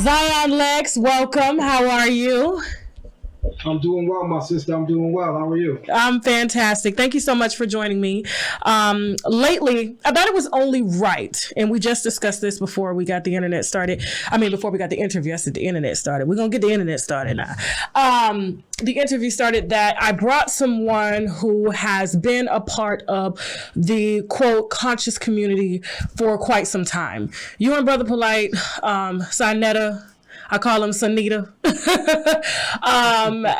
Zion Lex, welcome. How are you? I'm doing well, my sister. I'm doing well. How are you? I'm fantastic. Thank you so much for joining me. Lately, I thought it was only right, and we just discussed this before we got the internet started. Before we got the interview, I said the internet started. We're going to get the internet started now. The interview started that I brought someone who has been a part of the, quote, conscious community for quite some time. You and Brother Polight, Sinetta, I call him Sanita,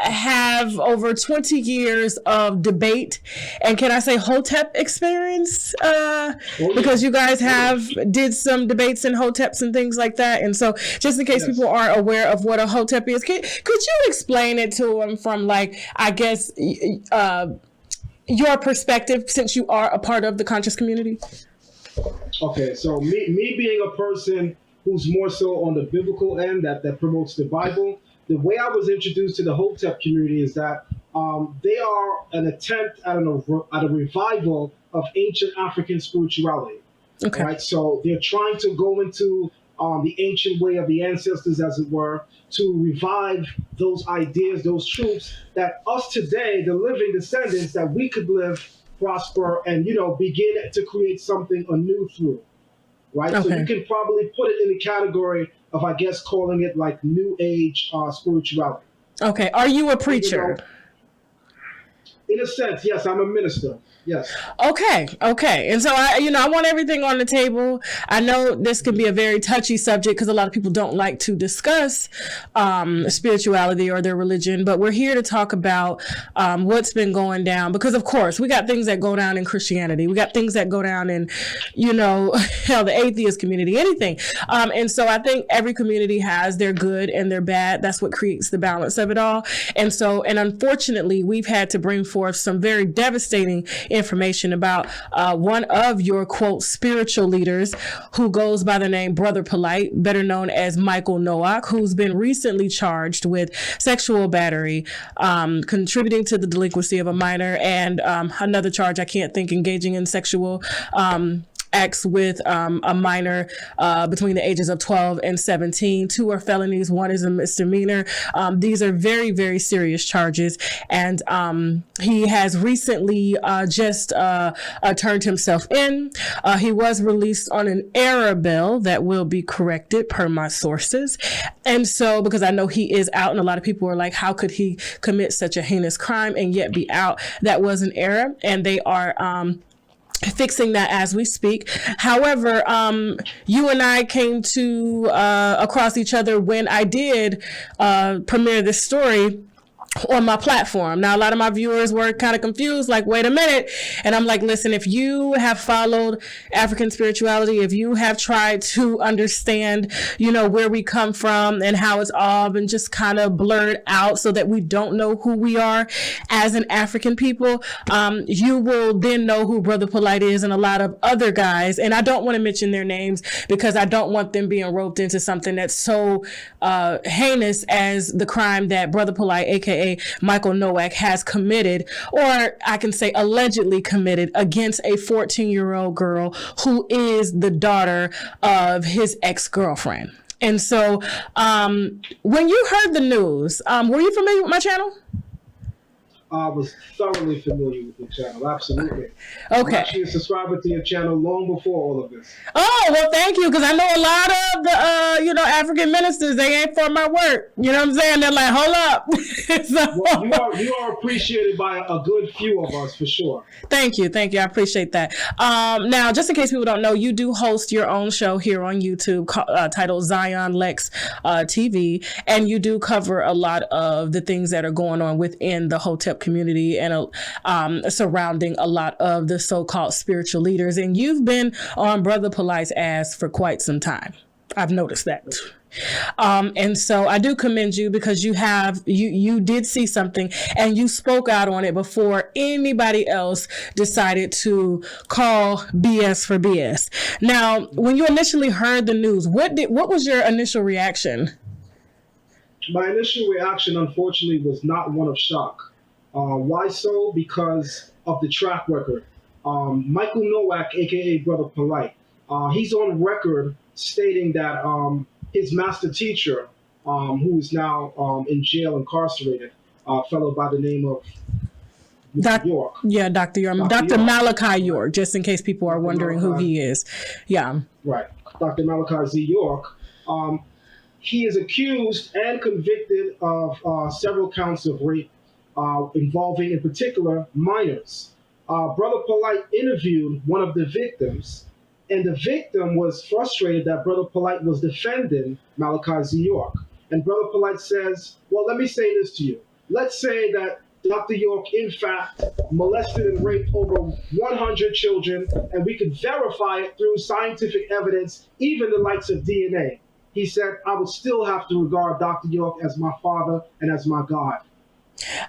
have over 20 years of debate and can I say Hotep experience? Because you guys did some debates in Hoteps and things like that. And so just in case people aren't aware of what a Hotep is, could you explain it to them from your perspective since you are a part of the conscious community? Okay, so me being a person who's more so on the biblical end that promotes the Bible. The way I was introduced to the Hotep community is that they are an attempt at a revival of ancient African spirituality. Okay. Right? So they're trying to go into the ancient way of the ancestors, as it were, to revive those ideas, those truths that us today, the living descendants, that we could live, prosper, and begin to create something anew through. Right, okay. So you can probably put it in the category of, I guess, calling it like New Age spirituality. Okay, are you a preacher? In a sense, yes, I'm a minister. Yes. Okay. And so I want everything on the table. I know this can be a very touchy subject because a lot of people don't like to discuss spirituality or their religion, but we're here to talk about what's been going down because, of course, we got things that go down in Christianity. We got things that go down in, the atheist community, anything. And so I think every community has their good and their bad. That's what creates the balance of it all. And unfortunately, we've had to bring forth some very devastating information about one of your, quote, spiritual leaders who goes by the name Brother Polight, better known as Michael Nowak, who's been recently charged with sexual battery, contributing to the delinquency of a minor, and another charge I can't think, engaging in sexual acts with a minor between the ages of 12 and 17. 2 are felonies. 1 is a misdemeanor. These are very, very serious charges. And he has recently just turned himself in. He was released on an error bail that will be corrected per my sources. And so, because I know he is out and a lot of people are like, how could he commit such a heinous crime and yet be out? That was an error. And they are fixing that as we speak. However, you and I came to across each other when I did premiere this story on my platform. Now, a lot of my viewers were kind of confused, like, wait a minute. And I'm like, listen, if you have followed African spirituality, if you have tried to understand, where we come from and how it's all been just kind of blurred out so that we don't know who we are as an African people, you will then know who Brother Polight is and a lot of other guys. And I don't want to mention their names because I don't want them being roped into something that's so heinous as the crime that Brother Polight, aka Michael Nowak, has committed, or I can say allegedly committed, against a 14-year-old girl who is the daughter of his ex-girlfriend. And so when you heard the news, were you familiar with my channel? I was thoroughly familiar with your channel, absolutely. Okay. I'm actually a subscriber to your channel long before all of this. Oh, well, thank you, because I know a lot of the, African ministers, they ain't for my work. You know what I'm saying? They're like, hold up. So, well, you are appreciated by a good few of us, for sure. Thank you. I appreciate that. Now, just in case people don't know, you do host your own show here on YouTube titled Zion Lex TV, and you do cover a lot of the things that are going on within the Hotep community and surrounding a lot of the so-called spiritual leaders. And you've been on Brother Polight's ass for quite some time. I've noticed that. And so I do commend you because you did see something and you spoke out on it before anybody else decided to call BS for BS. Now, when you initially heard the news, what was your initial reaction? My initial reaction, unfortunately, was not one of shock. Why so? Because of the track record. Michael Nowak, aka Brother Polight, he's on record stating that his master teacher, who is now in jail, incarcerated, a fellow by the name of Mr. York. Yeah, Dr. York. Dr. Malachi York, just in case people are wondering who he is. Yeah. Right. Dr. Malachi Z. York. He is accused and convicted of several counts of rape involving, in particular, minors. Brother Polight interviewed one of the victims, and the victim was frustrated that Brother Polight was defending Malachi Z. York. And Brother Polight says, well, let me say this to you. Let's say that Dr. York, in fact, molested and raped over 100 children, and we could verify it through scientific evidence, even the likes of DNA. He said, I would still have to regard Dr. York as my father and as my God.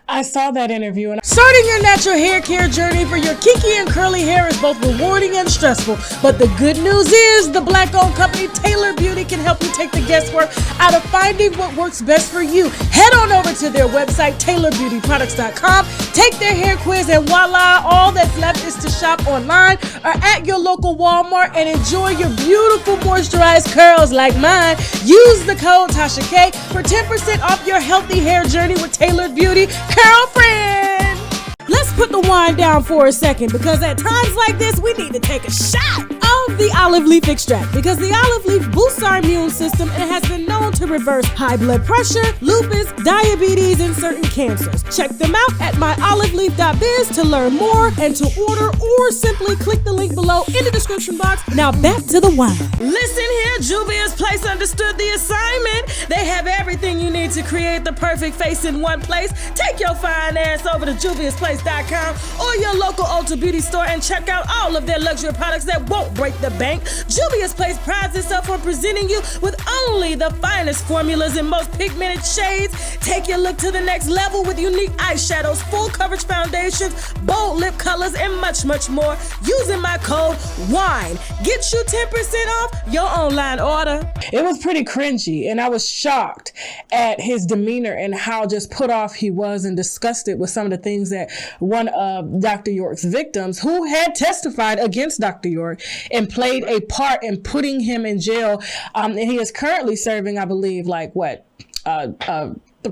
I saw that interview, and starting your natural hair care journey for your kinky and curly hair is both rewarding and stressful. But the good news is the Black-owned company Taylor Beauty can help you take the guesswork out of finding what works best for you. Head on over to their website, TaylorBeautyProducts.com, take their hair quiz, and voila, all that's left is to shop online or at your local Walmart and enjoy your beautiful moisturized curls like mine. Use the code TASHAK for 10% off your healthy hair journey with Taylor Beauty. Girlfriend! Let's put the wine down for a second, because at times like this, we need to take a shot of the olive leaf extract, because the olive leaf boosts our immune system and has been known to reverse high blood pressure, lupus, diabetes, and certain cancers. Check them out at myoliveleaf.biz to learn more and to order, or simply click the link below in the description box. Now back to the wine. Listen here, Juvia's Place understood the assignment. They have everything you need to create the perfect face in one place. Take your fine ass over to juviasplace.com or your local Ulta Beauty store and check out all of their luxury products that won't break the bank. Juvia's Place prides itself on presenting you with only the finest formulas and most pigmented shades. Take your look to the next level with unique eyeshadows, full coverage foundations, bold lip colors, and much, much more. Using my code WINE, get you 10% off your online order. It was pretty cringy, and I was shocked at his demeanor and how just put off he was and disgusted with some of the things that one of Dr. York's victims, who had testified against Dr. York and played a part in putting him in jail, and he is currently serving, I believe, like what,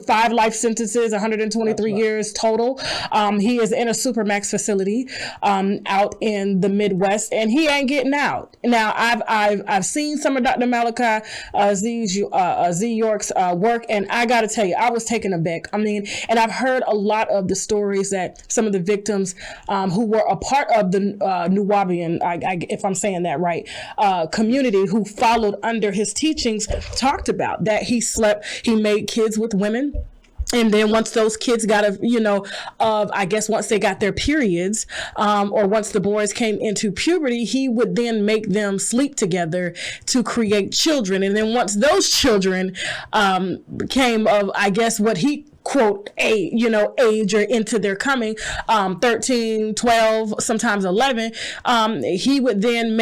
5 life sentences, 123 years total. He is in a supermax facility out in the Midwest, and he ain't getting out. Now, I've seen some of Dr. Malachi Z. York's work, and I got to tell you, I was taken aback. I mean, and I've heard a lot of the stories that some of the victims who were a part of the Nuwaubian, if I'm saying that right, community who followed under his teachings talked about that he made kids with women. And then once those kids got once they got their periods, or once the boys came into puberty, he would then make them sleep together to create children. And then once those children came of, I guess, what he quote age or into their coming 13, 12, sometimes 11, he would then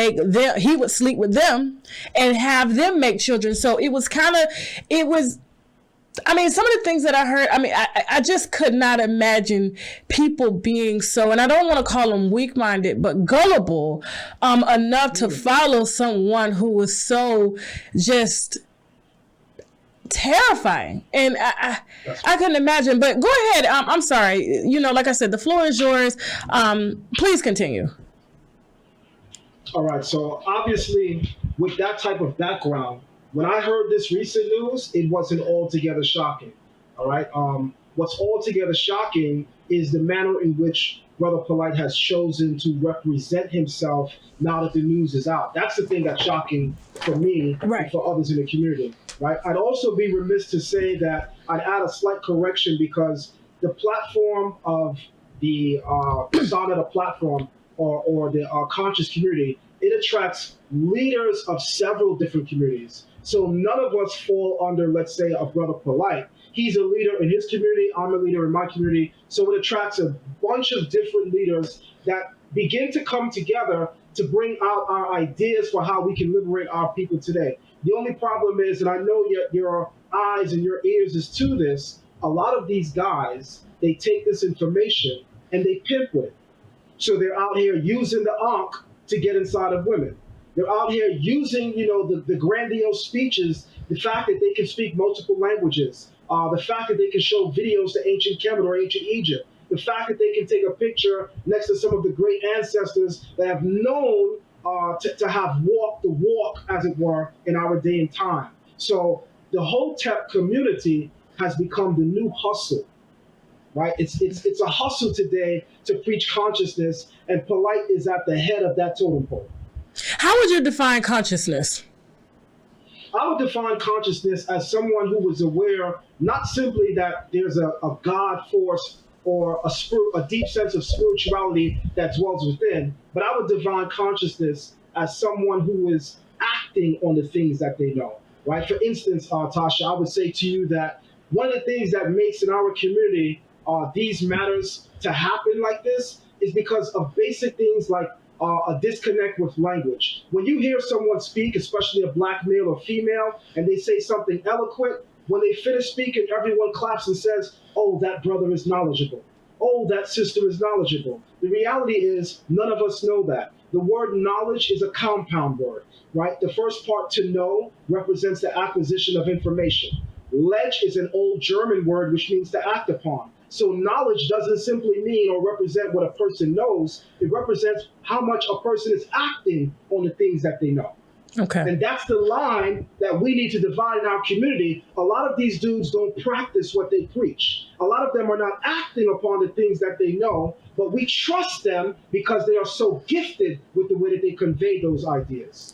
he would sleep with them and have them make children. So I mean, some of the things that I heard, I mean, I just could not imagine people being so, and I don't want to call them weak-minded, but gullible enough to follow someone who was so just terrifying. And I couldn't imagine, but go ahead. I'm sorry. Like I said, the floor is yours. Please continue. All right. So obviously, with that type of background, when I heard this recent news, it wasn't altogether shocking. All right. What's altogether shocking is the manner in which Brother Polight has chosen to represent himself now that the news is out. That's the thing that's shocking for me and for others in the community. Right. I'd also be remiss to say that I'd add a slight correction, because the platform of the persona, the platform or the conscious community, it attracts leaders of several different communities. So none of us fall under, let's say, a Brother Polight. He's a leader in his community. I'm a leader in my community. So it attracts a bunch of different leaders that begin to come together to bring out our ideas for how we can liberate our people today. The only problem is, and I know your eyes and your ears is to this, a lot of these guys, they take this information and they pimp with it. So they're out here using the ankh to get inside of women. They're out here using, the grandiose speeches the fact that they can speak multiple languages, the fact that they can show videos to ancient Kemet or ancient Egypt, the fact that they can take a picture next to some of the great ancestors that have known to have walked the walk, as it were, in our day and time. So the Hotep community has become the new hustle, right? It's a hustle today to preach consciousness, and Polight is at the head of that totem pole. How would you define consciousness? I would define consciousness as someone who was aware, not simply that there's a God force or a deep sense of spirituality that dwells within, but I would define consciousness as someone who is acting on the things that they know, right? For instance, Tasha, I would say to you that one of the things that makes in our community these matters to happen like this is because of basic things like a disconnect with language. When you hear someone speak, especially a black male or female, and they say something eloquent, when they finish speaking, everyone claps and says, "Oh, that brother is knowledgeable. Oh, that sister is knowledgeable." The reality is none of us know that. The word knowledge is a compound word, right? The first part, to know, represents the acquisition of information. Ledge is an old German word which means to act upon. So knowledge doesn't simply mean or represent what a person knows. It represents how much a person is acting on the things that they know. Okay. And that's the line that we need to divide in our community. A lot of these dudes don't practice what they preach. A lot of them are not acting upon the things that they know, but we trust them because they are so gifted with the way that they convey those ideas.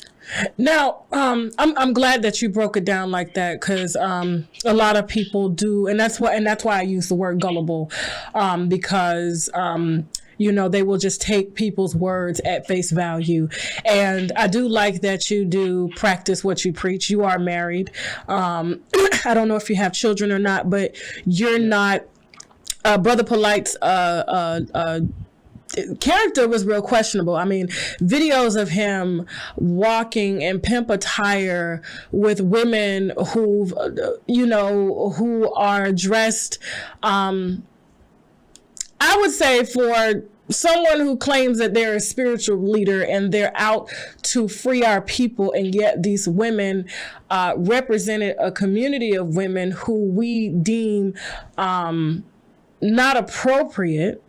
Now, I'm glad that you broke it down like that, because a lot of people do, and that's why I use the word gullible, because you know, they will just take people's words at face value. And I do like that you do practice what you preach. You are married. I don't know if you have children or not, but you're not. Brother Polight's character was real questionable. I mean, videos of him walking in pimp attire with women who are dressed, I would say, for someone who claims that they're a spiritual leader and they're out to free our people, and yet these women represented a community of women who we deem not appropriate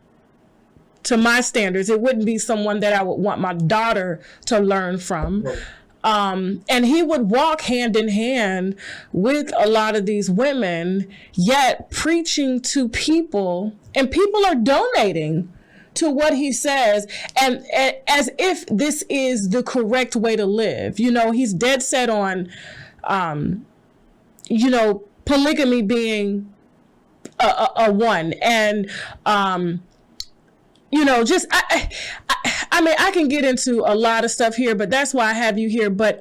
to my standards. It wouldn't be someone that I would want my daughter to learn from. Right. And he would walk hand in hand with a lot of these women, yet preaching to people, and people are donating to what he says, and as if this is the correct way to live. You know, he's dead set on, polygamy being a one, and I mean, I can get into a lot of stuff here, but that's why I have you here. But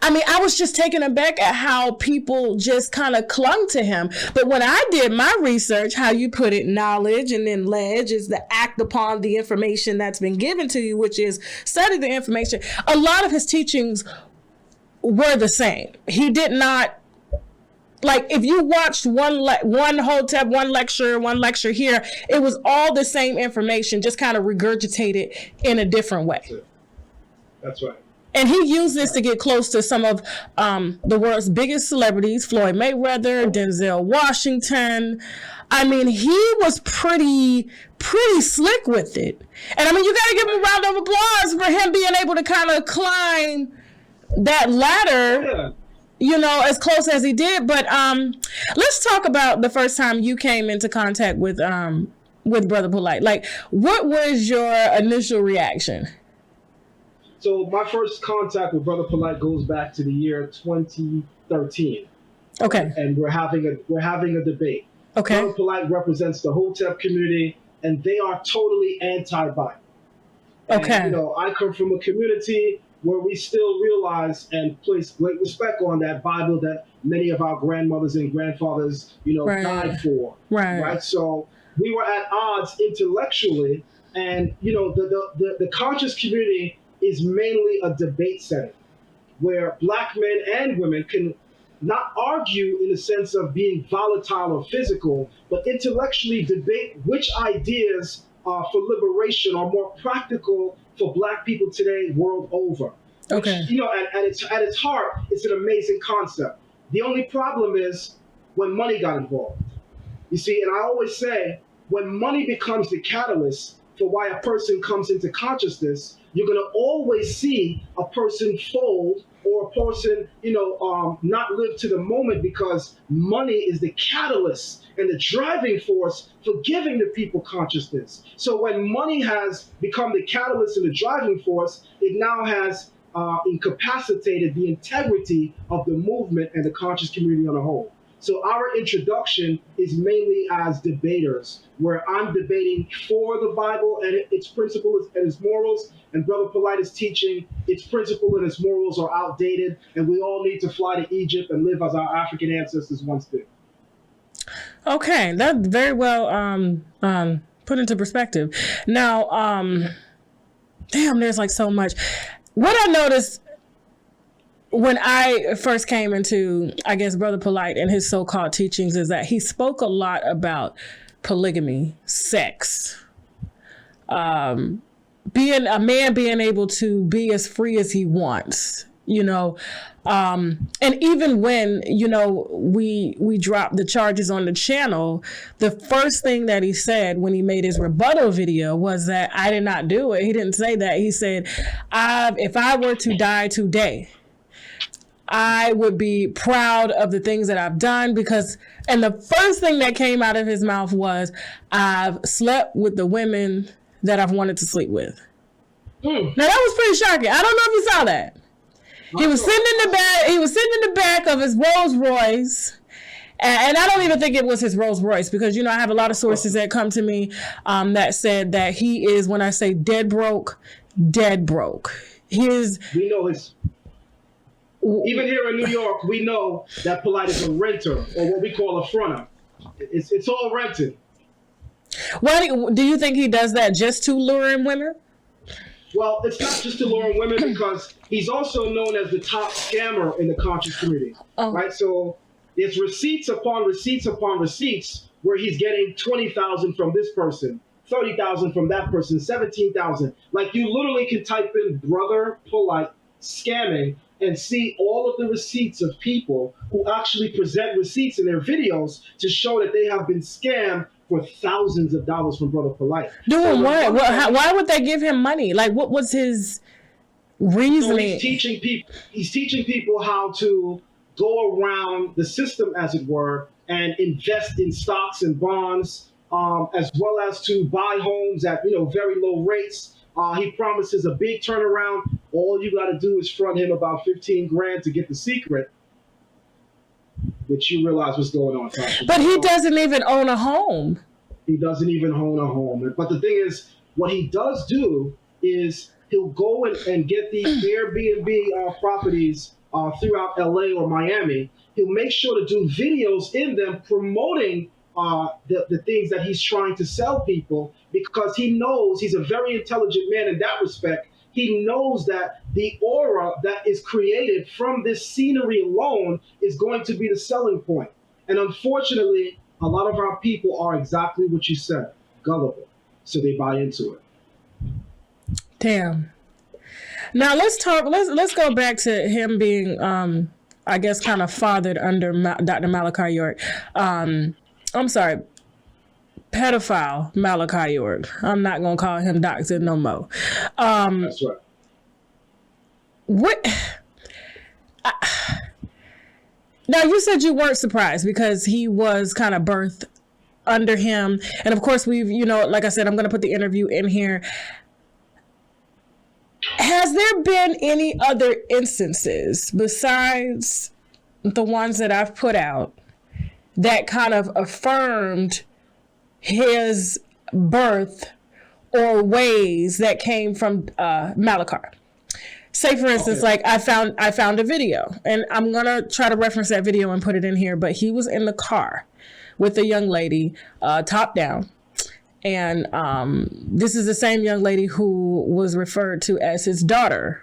I mean, I was just taken aback at how people just kind of clung to him. But when I did my research, how you put it, knowledge, and then ledge is the act upon the information that's been given to you, which is study the information. A lot of his teachings were the same. He did not, like, if you watched one Hotep, one lecture here, it was all the same information, just kind of regurgitated in a different way. That's right. And he used this to get close to some of the world's biggest celebrities, Floyd Mayweather, Denzel Washington. I mean, he was pretty slick with it. And I mean, you got to give him a round of applause for him being able to kind of climb that ladder. Yeah. You know, as close as he did. But let's talk about the first time you came into contact with Brother Polight. Like, what was your initial reaction? So my first contact with Brother Polight goes back to the year 2013. Okay. And we're having a debate. Okay. Brother Polight represents the Hotep community, and they are totally anti-Bible. Okay. And, I come from a community where we still realize and place great respect on that Bible that many of our grandmothers and grandfathers, Right. died for. Right. So we were at odds intellectually, and the conscious community is mainly a debate setting where black men and women can not argue in the sense of being volatile or physical, but intellectually debate which ideas for liberation are more practical for black people today world over. which, Okay. at its heart, it's an amazing concept. The only problem is when money got involved. You see, and I always say, when money becomes the catalyst for why a person comes into consciousness, you're going to always see a person fold or a person, not live to the moment, because money is the catalyst and the driving force for giving the people consciousness. So when money has become the catalyst and the driving force, it now has incapacitated the integrity of the movement and the conscious community on a whole. So our introduction is mainly as debaters, where I'm debating for the Bible and its principles and its morals, and Brother Polight is teaching its principle and its morals are outdated, and we all need to fly to Egypt and live as our African ancestors once did. Okay, that's very well put into perspective. Now, damn, there's like so much. What I noticed when I first came into, I guess, Brother Polight and his so-called teachings is that he spoke a lot about polygamy, sex, being a man being able to be as free as he wants, and even when, we dropped the charges on the channel, the first thing that he said when he made his rebuttal video was that I did not do it. He didn't say that. He said, if I were to die today, I would be proud of the things that I've done and the first thing that came out of his mouth was, I've slept with the women that I've wanted to sleep with. Now that was pretty shocking. I don't know if you saw that. He was sitting in the back of his Rolls Royce. And I don't even think it was his Rolls Royce, because, I have a lot of sources that come to me that said that he is, when I say dead broke. We know his... Even here in New York, we know that Polight is a renter, or what we call a fronter. It's all rented. Well, do you think he does that just to lure in women? Well, it's not just to lure in women, because he's also known as the top scammer in the conscious community, right? So it's receipts upon receipts upon receipts where he's getting 20,000 from this person, 30,000 from that person, 17,000. Like, you literally can type in Brother Polight scamming and see all of the receipts of people who actually present receipts in their videos to show that they have been scammed for thousands of dollars from Brother Polight. Doing what? Why would they give him money? Like, what was his reasoning? So he's teaching people how to go around the system, as it were, and invest in stocks and bonds, as well as to buy homes at very low rates. He promises a big turnaround. All you got to do is front him about 15 grand to get the secret, which you realize what's going on. Tasha. But he doesn't even own a home. He doesn't even own a home. But the thing is, what he does do is he'll go and get these Airbnb properties throughout LA or Miami. He'll make sure to do videos in them promoting the things that he's trying to sell people, because he knows he's a very intelligent man in that respect. He knows that the aura that is created from this scenery alone is going to be the selling point. And unfortunately, a lot of our people are exactly what you said, gullible. So they buy into it. Damn. Now let's go back to him being, I guess, kind of fathered under Dr. Malachi York. I'm sorry, pedophile Malachi York. I'm not going to call him doctor no more. That's right. Now, you said you weren't surprised because he was kind of birthed under him. And of course, we've, like I said, I'm going to put the interview in here. Has there been any other instances besides the ones that I've put out that kind of affirmed his birth or ways that came from Malachi? Say, for instance, like I found a video, and I'm going to try to reference that video and put it in here, but he was in the car with a young lady, top down. And this is the same young lady who was referred to as his daughter,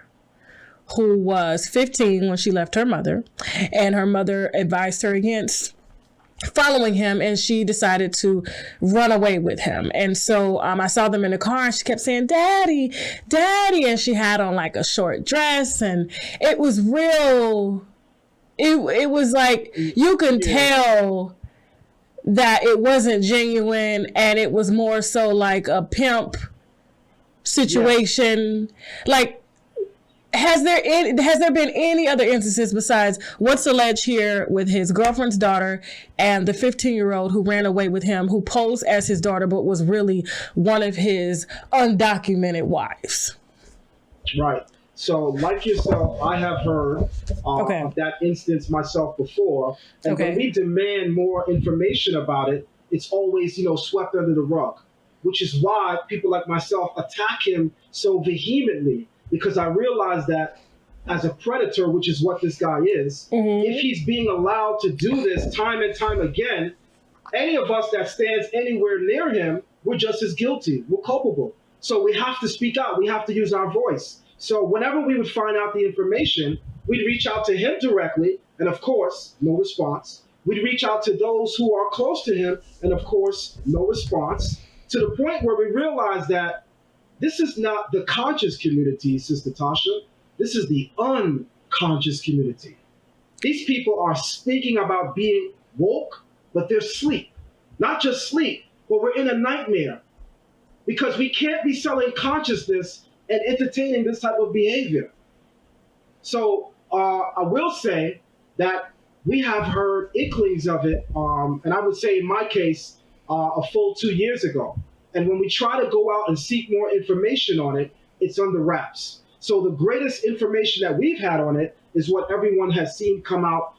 who was 15 when she left her mother, and her mother advised her against following him, and she decided to run away with him. And so I saw them in the car, and she kept saying, "Daddy, Daddy," and she had on like a short dress, and it was real. It was like you can tell that it wasn't genuine, and it was more so like a pimp situation. Like, has there been any other instances besides what's alleged here with his girlfriend's daughter and the 15-year-old who ran away with him, who posed as his daughter but was really one of his undocumented wives? Right. So, like yourself, I have heard of that instance myself before. And when we demand more information about it, it's always, swept under the rug, which is why people like myself attack him so vehemently, because I realize that as a predator, which is what this guy is, if he's being allowed to do this time and time again, any of us that stands anywhere near him, we're just as guilty. We're culpable. So we have to speak out. We have to use our voice. So whenever we would find out the information, we'd reach out to him directly, and of course, no response. We'd reach out to those who are close to him, and of course, no response, to the point where we realize that this is not the conscious community, Sister Tasha. This is the unconscious community. These people are speaking about being woke, but they're asleep. Not just sleep, but we're in a nightmare, because we can't be selling consciousness and entertaining this type of behavior. So I will say that we have heard inklings of it, and I would say in my case, a full 2 years ago. And when we try to go out and seek more information on it, it's under wraps. So the greatest information that we've had on it is what everyone has seen come out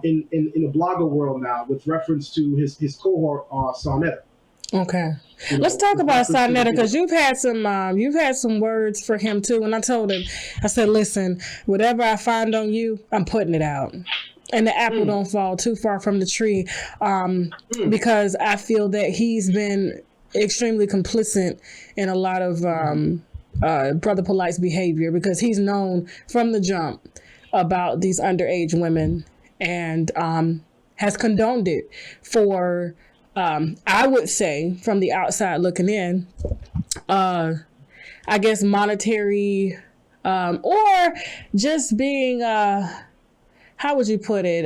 in the blogger world now, with reference to his cohort, Sarnetta. Okay, let's talk about Sarnetta, because you've had some words for him too. And I told him, I said, listen, whatever I find on you, I'm putting it out. And the apple don't fall too far from the tree, because I feel that he's been extremely complicit in a lot of Brother Polight's behavior, because he's known from the jump about these underage women, and has condoned it for, I would say, from the outside looking in, I guess monetary, or just being, how would you put it,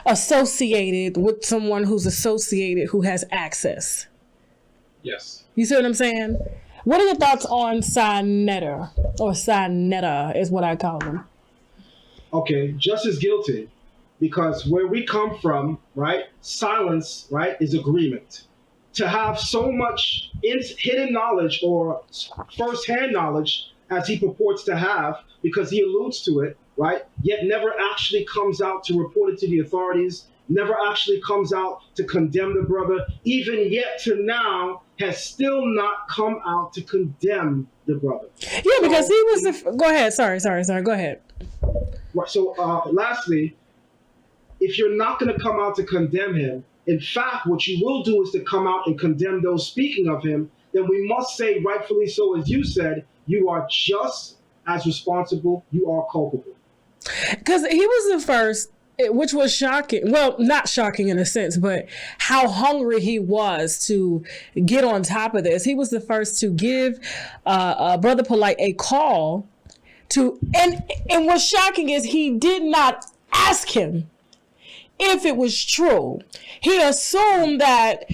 associated with someone who's associated, who has access. Yes. You see what I'm saying? What are your thoughts on Sarnetta, or Sarnetta is what I call him? Okay, just as guilty, because where we come from, right, silence, right, is agreement. To have so much hidden knowledge or firsthand knowledge as he purports to have, because he alludes to it, right, yet never actually comes out to report it to the authorities, never actually comes out to condemn the brother, even yet to now has still not come out to condemn the brother. Yeah, because he was go ahead. Sorry. Go ahead. Right. So lastly, if you're not going to come out to condemn him, in fact, what you will do is to come out and condemn those speaking of him, then we must say, rightfully so, as you said, you are just as responsible, you are culpable. Because he was the first, which was shocking. Well, not shocking in a sense, but how hungry he was to get on top of this. He was the first to give Brother Polight a call to, and what's shocking is he did not ask him if it was true. He assumed that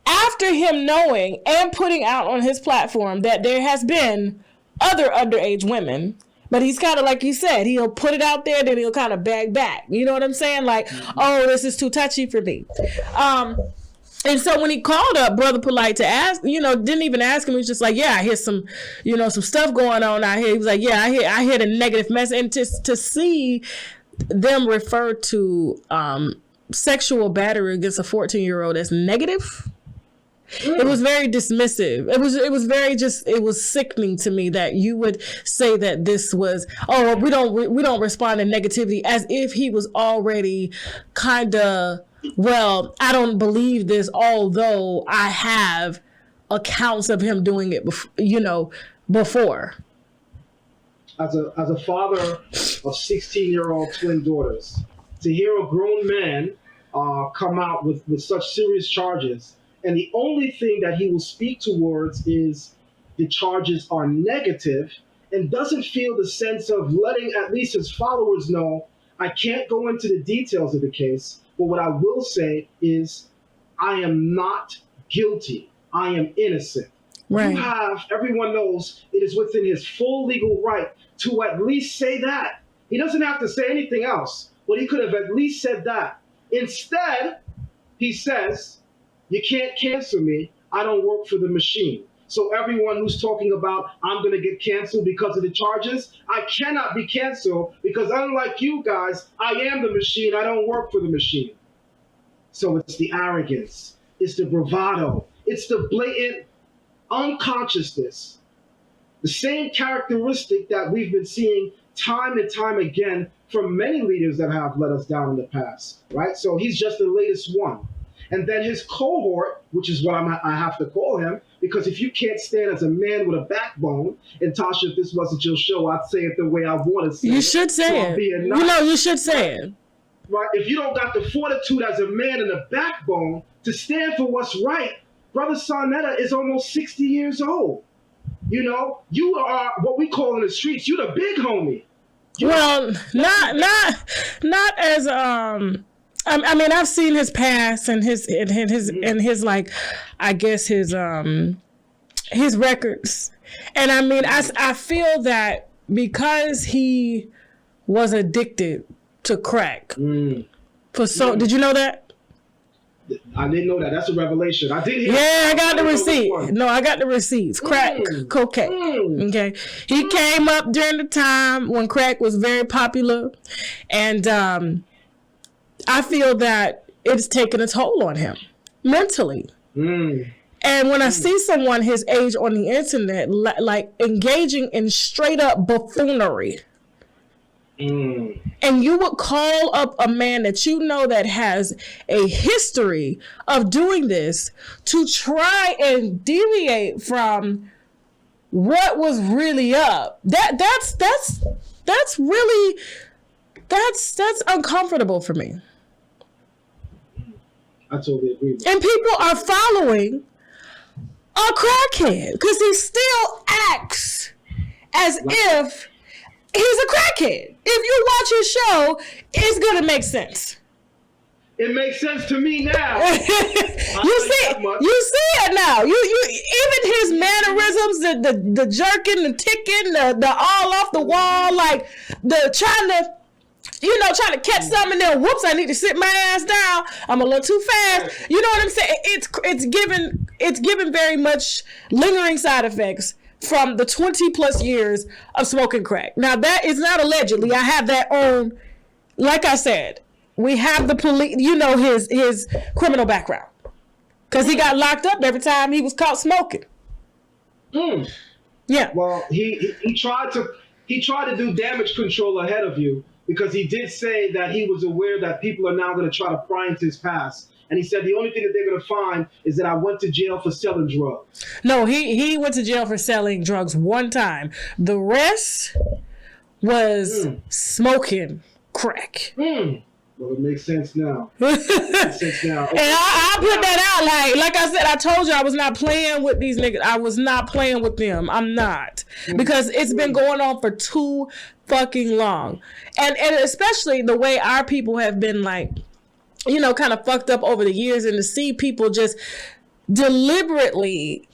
after him knowing and putting out on his platform that there has been other underage women, but he's kind of, like you said, he'll put it out there, then he'll kind of bag back. You know what I'm saying? Like, oh, this is too touchy for me. And so when he called up Brother Polight to ask, didn't even ask him. He was just like, yeah, I hear some stuff going on out here. He was like, yeah, I hear the negative message. And to see them refer to sexual battery against a 14-year-old as negative, it was very dismissive. It was sickening to me that you would say that this was, we don't respond to negativity, as if he was already kind of, well, I don't believe this, although I have accounts of him doing it before. As a father of 16-year-old twin daughters, to hear a grown man come out with such serious charges, and the only thing that he will speak towards is the charges are negative, and doesn't feel the sense of letting at least his followers know, I can't go into the details of the case, but what I will say is I am not guilty. I am innocent. Right. Everyone knows it is within his full legal right to at least say that. He doesn't have to say anything else, but he could have at least said that. Instead, he says, you can't cancel me. I don't work for the machine. So everyone who's talking about I'm going to get canceled because of the charges, I cannot be canceled because unlike you guys, I am the machine. I don't work for the machine. So it's the arrogance. It's the bravado. It's the blatant unconsciousness. The same characteristic that we've been seeing time and time again from many leaders that have let us down in the past, right? So he's just the latest one. And then his cohort, which is what I have to call him, because if you can't stand as a man with a backbone, and Tasha, if this wasn't your show, I'd say it the way I want to say it. You should say it. You know, you should say it. Right? If you don't got the fortitude as a man and a backbone to stand for what's right, Brother Sarnetta is almost 60 years old. You know, you are what we call in the streets, you the big homie. Well, not as I mean, I've seen his past and his like, I guess his records, and I mean, I feel that because he was addicted to crack did you know that? I didn't know that. That's a revelation. I did hear. Yeah, I got the receipt. No, I got the receipts. Crack cocaine. Okay, he came up during the time when crack was very popular, and I feel that it's taken a toll on him mentally. And when I see someone his age on the internet, like engaging in straight up buffoonery, and you would call up a man that you know that has a history of doing this to try and deviate from what was really up, that's really uncomfortable for me. I totally agree. And people are following a crackhead because he still acts as if he's a crackhead. If you watch his show, it's gonna make sense. It makes sense to me now. You see it now. You even his mannerisms, the jerking, the ticking, the all off the wall, like the trying to catch something and then whoops, I need to sit my ass down. I'm a little too fast. You know what I'm saying? It's given very much lingering side effects from the 20 plus years of smoking crack. Now that is not allegedly. I have that on, like I said, we have the police, his criminal background. Because he got locked up every time he was caught smoking. Yeah. Well, he tried to do damage control ahead of you because he did say that he was aware that people are now going to try to pry into his past. And he said the only thing that they're going to find is that I went to jail for selling drugs. No, he went to jail for selling drugs one time. The rest was smoking crack. Well, it makes sense now. Okay. And I put that out like I said, I told you I was not playing with these niggas. I was not playing with them. I'm not. Because it's been going on for too fucking long. And especially the way our people have been like, kind of fucked up over the years, and to see people just deliberately,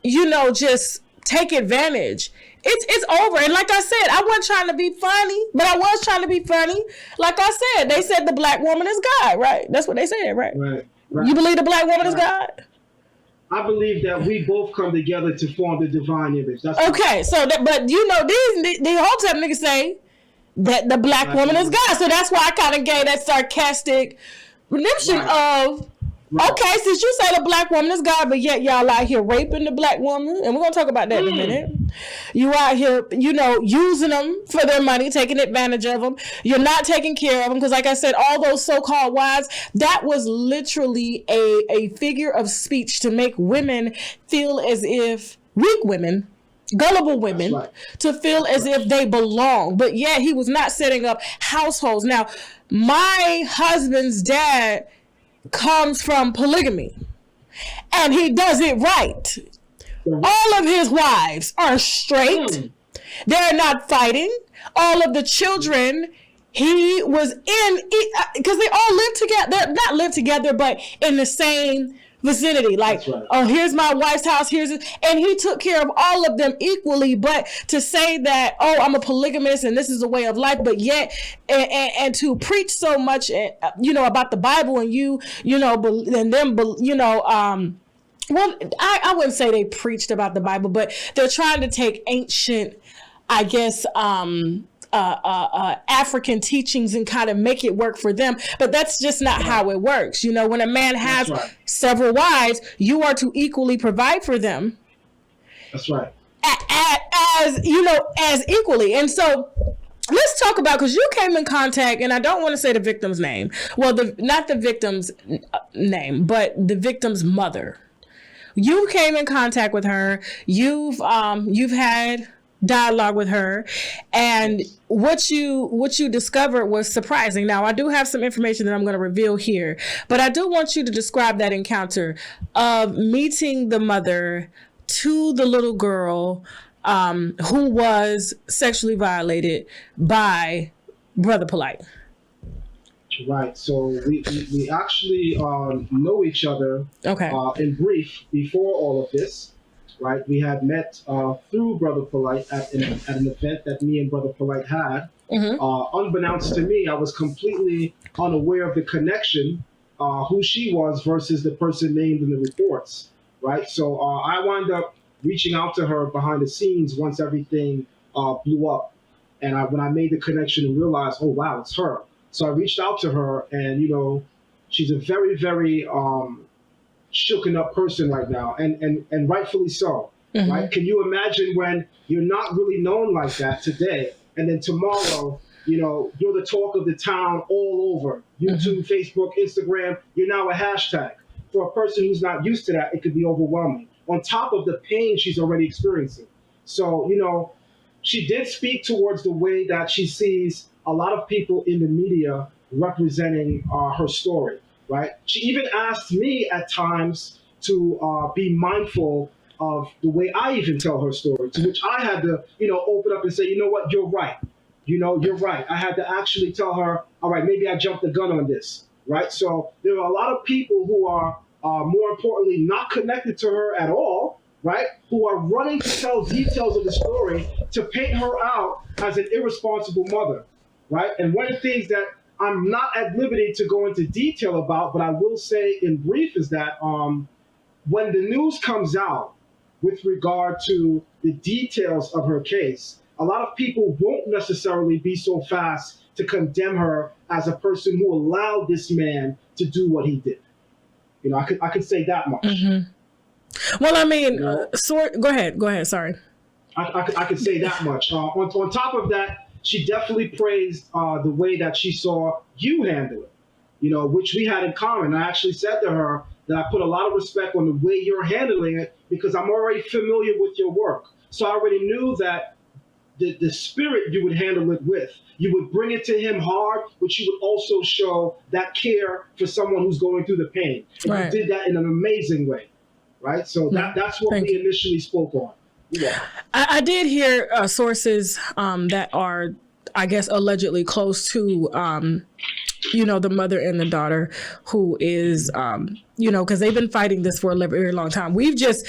just take advantage. It's over. And like I said, I wasn't trying to be funny, but I was trying to be funny. Like I said, they said the black woman is God, right? That's what they said, right? Right. You believe the black woman is God? I believe that we both come together to form the divine image. That's okay, so but these Hotep niggas say that the black woman is God. So that's why I kind of gave that sarcastic redemption of, okay, since you say the black woman is God, but yet y'all out here raping the black woman, and we're going to talk about that in a minute. You out here, using them for their money, taking advantage of them. You're not taking care of them because, like I said, all those so-called wives, that was literally a figure of speech to make women feel as if, weak women, gullible women right. to feel as if they belong, but yet he was not setting up households. Now, my husband's dad comes from polygamy, and he does it right. All of his wives are straight. They're not fighting. All of the children he was in, because they all live together. They're not live together, but in the same vicinity. Like, right. Oh, here's my wife's house. And he took care of all of them equally. But to say that, oh, I'm a polygamist and this is a way of life, but yet, and to preach so much, about the Bible and and them, well, I wouldn't say they preached about the Bible, but they're trying to take ancient, I guess, African teachings and kind of make it work for them. But that's just not how it works. When a man has several wives, you are to equally provide for them. That's right. As equally. And so let's talk about, because you came in contact, and I don't want to say the victim's name. Well, not the victim's name, but the victim's mother. You came in contact with her. You've had dialogue with her, and what you discovered was surprising. Now, I do have some information that I'm going to reveal here, but I do want you to describe that encounter of meeting the mother to the little girl who was sexually violated by Brother Polight. Right. So we actually know each other. Okay. In brief, before all of this, right? We had met through Brother Polight at an event that me and Brother Polight had. Mm-hmm. Unbeknownst to me, I was completely unaware of the connection, who she was versus the person named in the reports. Right. So I wound up reaching out to her behind the scenes once everything blew up, and when I made the connection and realized, oh wow, it's her. So I reached out to her, and she's a very, very shooken up person right now, and rightfully so. Mm-hmm. Right? Can you imagine when you're not really known like that today, and then tomorrow, you're the talk of the town all over YouTube, mm-hmm. Facebook, Instagram. You're now a hashtag. For a person who's not used to that, it could be overwhelming. On top of the pain she's already experiencing. So, she did speak towards the way that she sees a lot of people in the media representing her story, right? She even asked me at times to be mindful of the way I even tell her story, to which I had to, open up and say, you know what, you're right. You're right. I had to actually tell her, all right, maybe I jumped the gun on this, right? So there are a lot of people who are, more importantly, not connected to her at all, right? Who are running to tell details of the story to paint her out as an irresponsible mother, right? And one of the things that I'm not at liberty to go into detail about, but I will say in brief, is that when the news comes out with regard to the details of her case, a lot of people won't necessarily be so fast to condemn her as a person who allowed this man to do what he did. I could say that much. Mm-hmm. Well, I mean, go ahead. Sorry. I could say that much. On top of that, she definitely praised the way that she saw you handle it, which we had in common. I actually said to her that I put a lot of respect on the way you're handling it because I'm already familiar with your work. So I already knew that the spirit you would handle it with, you would bring it to him hard, but you would also show that care for someone who's going through the pain. And right. You did that in an amazing way, right? So that's what we initially spoke on. Yeah. I did hear sources that are, I guess, allegedly close to, the mother and the daughter who is, because they've been fighting this for a very long time. We've just,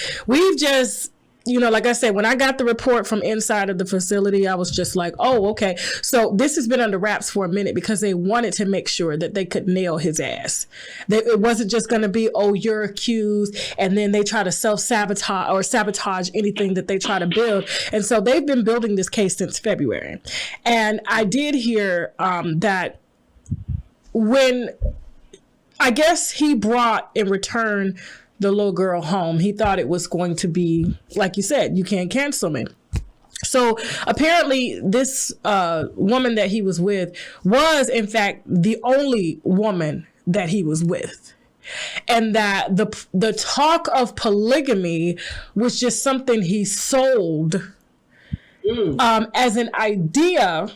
like I said, when I got the report from inside of the facility, I was just like, oh, okay. So this has been under wraps for a minute because they wanted to make sure that they could nail his ass. It wasn't just going to be, oh, you're accused, and then they try to self-sabotage or sabotage anything that they try to build. And so they've been building this case since February. And I did hear that when, I guess he brought in return the little girl home, he thought it was going to be, like you said, you can't cancel me. So apparently this woman that he was with was, in fact, the only woman that he was with. and that the talk of polygamy was just something he sold as an idea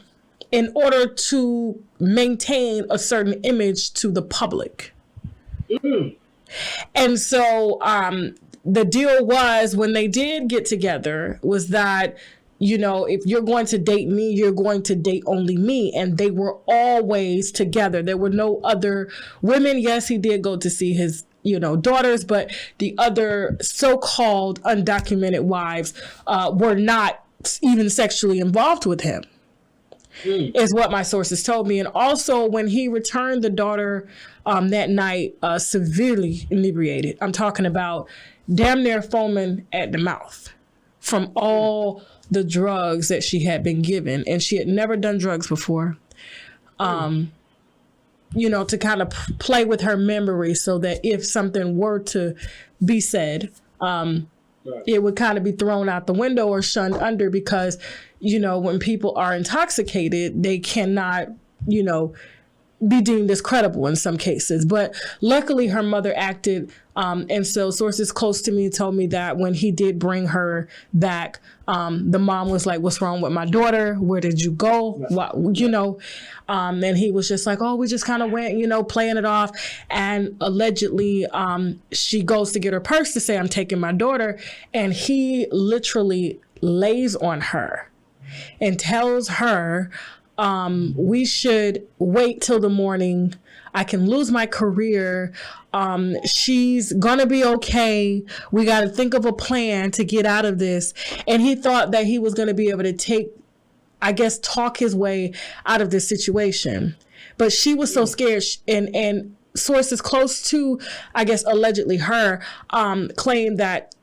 in order to maintain a certain image to the public. And so the deal was, when they did get together, was that, you know, if you're going to date me, you're going to date only me. And they were always together. There were no other women. Yes, he did go to see his, you know, daughters, but the other so-called undocumented wives were not even sexually involved with him, is what my sources told me. And also, when he returned the daughter that night, severely inebriated, I'm talking about damn near foaming at the mouth from all the drugs that she had been given. And she had never done drugs before, you know, to kind of play with her memory so that if something were to be said, it would kind of be thrown out the window or shunned under, because, you know, when people are intoxicated, they cannot, you know, be deemed as credible in some cases. But luckily her mother acted. And so sources close to me told me that when he did bring her back, the mom was like, "What's wrong with my daughter? Where did you go?" What, you know, and he was just like, "Oh, we just kind of went, you know, playing it off." And allegedly, she goes to get her purse to say, "I'm taking my daughter." And he literally lays on her and tells her, we should wait till the morning. I can lose my career. She's gonna be okay. We got to think of a plan to get out of this. And he thought that he was going to be able to talk his way out of this situation. But she was so scared, and sources close to, I guess, allegedly her, claimed that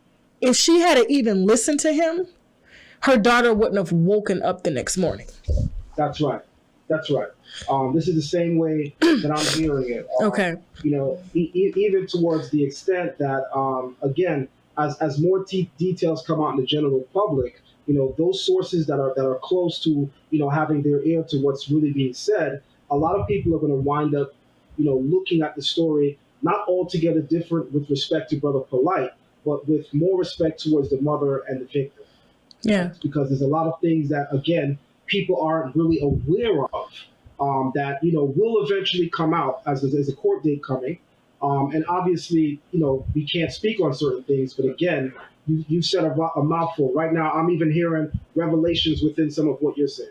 if she had even listened to him, her daughter wouldn't have woken up the next morning. That's right. That's right. This is the same way that I'm hearing it. Okay. You know, even towards the extent that, again, as more details come out in the general public, you know, those sources that are close to, you know, having their ear to what's really being said, a lot of people are going to wind up, you know, looking at the story not altogether different with respect to Brother Polight, but with more respect towards the mother and the victim. Yeah. Because there's a lot of things that, again, people aren't really aware of, that, you know, will eventually come out as a court date coming. And obviously, you know, we can't speak on certain things, but again, you said a mouthful. Right now, I'm even hearing revelations within some of what you're saying.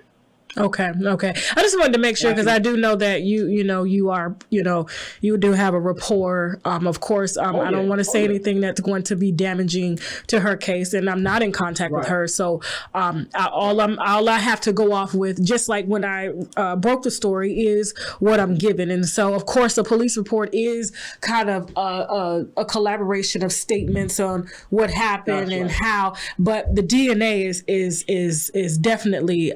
Okay. I just wanted to make sure, because I do know that you are, you know, you do have a rapport. Of course, I don't want to say anything that's going to be damaging to her case, and I'm not in contact with her. So all I have to go off with, just like when I broke the story, is what I'm given. And so, of course, the police report is kind of a collaboration of statements on what happened and how. But the DNA is definitely.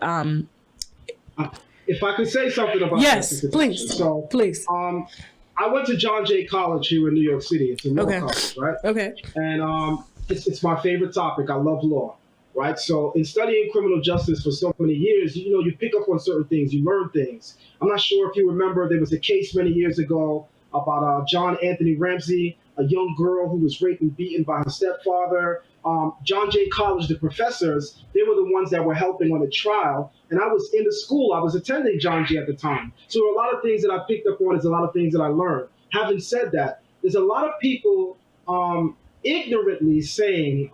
If I could say something about yes, that, please. So, please. I went to John Jay College here in New York City. It's a law college, right? Okay. And it's my favorite topic. I love law, right? So in studying criminal justice for so many years, you know, you pick up on certain things, you learn things. I'm not sure if you remember, there was a case many years ago about John Anthony Ramsey, a young girl who was raped and beaten by her stepfather. John Jay College, the professors, they were the ones that were helping on the trial. And I was in the school, I was attending John Jay at the time. So a lot of things that I picked up on, is a lot of things that I learned. Having said that, there's a lot of people ignorantly saying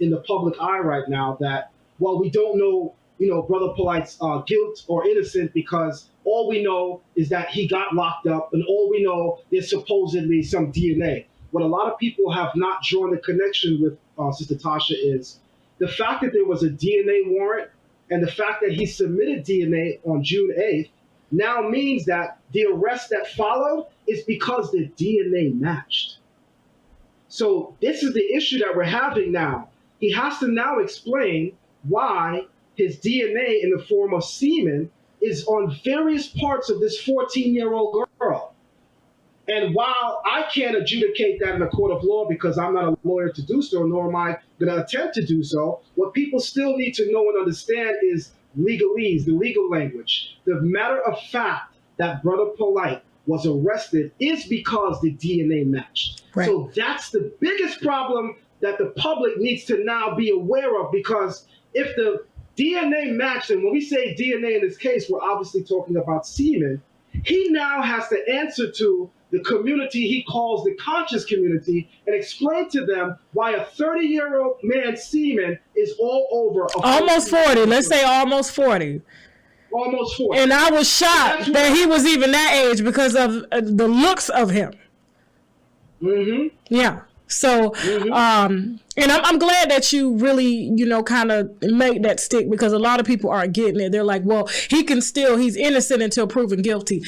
in the public eye right now that, well, we don't know, you know, Brother Polight's guilt or innocent, because all we know is that he got locked up, and all we know is supposedly some DNA. What a lot of people have not drawn the connection with Sister Tasha is the fact that there was a DNA warrant, and the fact that he submitted DNA on June 8th now means that the arrest that followed is because the DNA matched. So this is the issue that we're having now. He has to now explain why his DNA in the form of semen is on various parts of this 14-year-old girl. And while I can't adjudicate that in a court of law, because I'm not a lawyer to do so, nor am I going to attempt to do so, what people still need to know and understand is legalese, the legal language. The matter of fact that Brother Polight was arrested is because the DNA matched. Right. So that's the biggest problem that the public needs to now be aware of, because if the DNA matched, and when we say DNA in this case, we're obviously talking about semen, he now has to answer to the community he calls the conscious community and explain to them why a 30-year-old man's semen is all over. Almost 40. Let's say almost 40. Almost 40. And I was shocked that he was even that age because of the looks of him. Mm-hmm. Yeah. So, and I'm glad that you really, kind of made that stick, because a lot of people aren't getting it. They're like, well, he's innocent until proven guilty.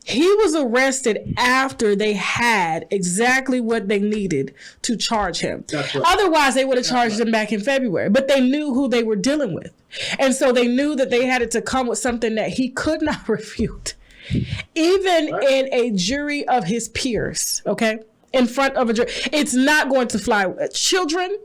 He was arrested after they had exactly what they needed to charge him. That's right. Otherwise, they would have charged him back in February. But they knew who they were dealing with. And so they knew that they had to come with something that he could not refute, even in a jury of his peers, okay? In front of a jury. It's not going to fly. Children,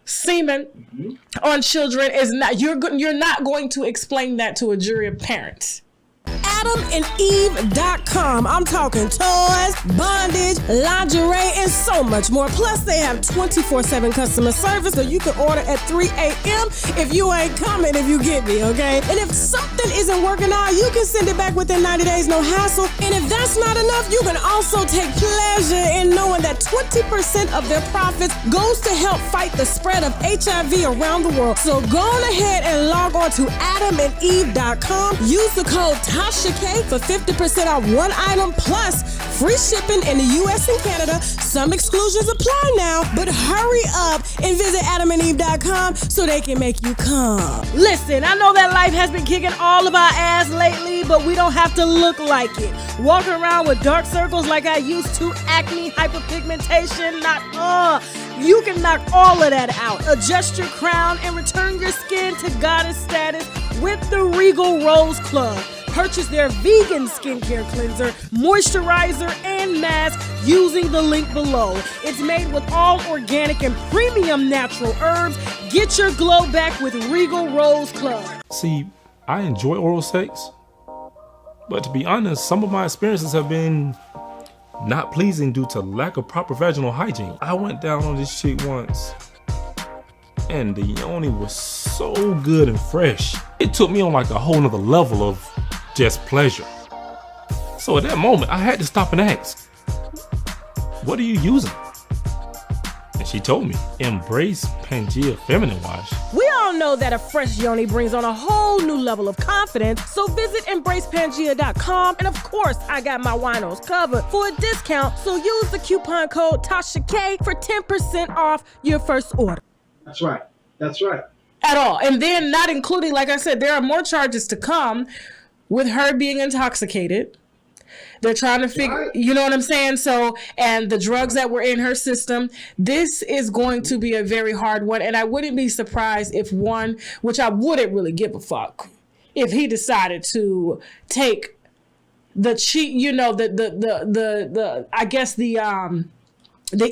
semen on children is not, you're not going to explain that to a jury of parents. AdamandEve.com. I'm talking toys, bondage, lingerie, and so much more. Plus, they have 24/7 customer service, so you can order at 3 a.m. if you ain't coming, if you get me, okay? And if something isn't working out, you can send it back within 90 days, no hassle. And if that's not enough, you can also take pleasure in knowing that 20% of their profits goes to help fight the spread of HIV around the world. So go on ahead and log on to AdamandEve.com. Use the code TASHAK for 50% off one item plus free shipping in the U.S. and Canada. Some exclusions apply now, but hurry up and visit AdamandEve.com so they can make you come. Listen, I know that life has been kicking all of our ass lately, but we don't have to look like it. Walking around with dark circles like I used to, acne, hyperpigmentation, you can knock all of that out. Adjust your crown and return your skin to goddess status with the Regal Rose Club. Purchase their vegan skincare cleanser, moisturizer, and mask using the link below. It's made with all organic and premium natural herbs. Get your glow back with Regal Rose Club. See, I enjoy oral sex, but to be honest, some of my experiences have been not pleasing due to lack of proper vaginal hygiene. I went down on this chick once, and the yoni was so good and fresh. It took me on like a whole nother level of just pleasure. So at that moment, I had to stop and ask, what are you using? And she told me, Embrace Pangea Feminine Wash. We all know that a fresh yoni brings on a whole new level of confidence, so visit EmbracePangea.com, and of course, I got my winos covered for a discount, so use the coupon code TASHAK for 10% off your first order. That's right. That's right. At all. And then not including, like I said, there are more charges to come with her being intoxicated. They're trying to figure, you know what I'm saying? So, and the drugs that were in her system, this is going to be a very hard one. And I wouldn't be surprised if one, which I wouldn't really give a fuck, if he decided to take the cheat, I guess the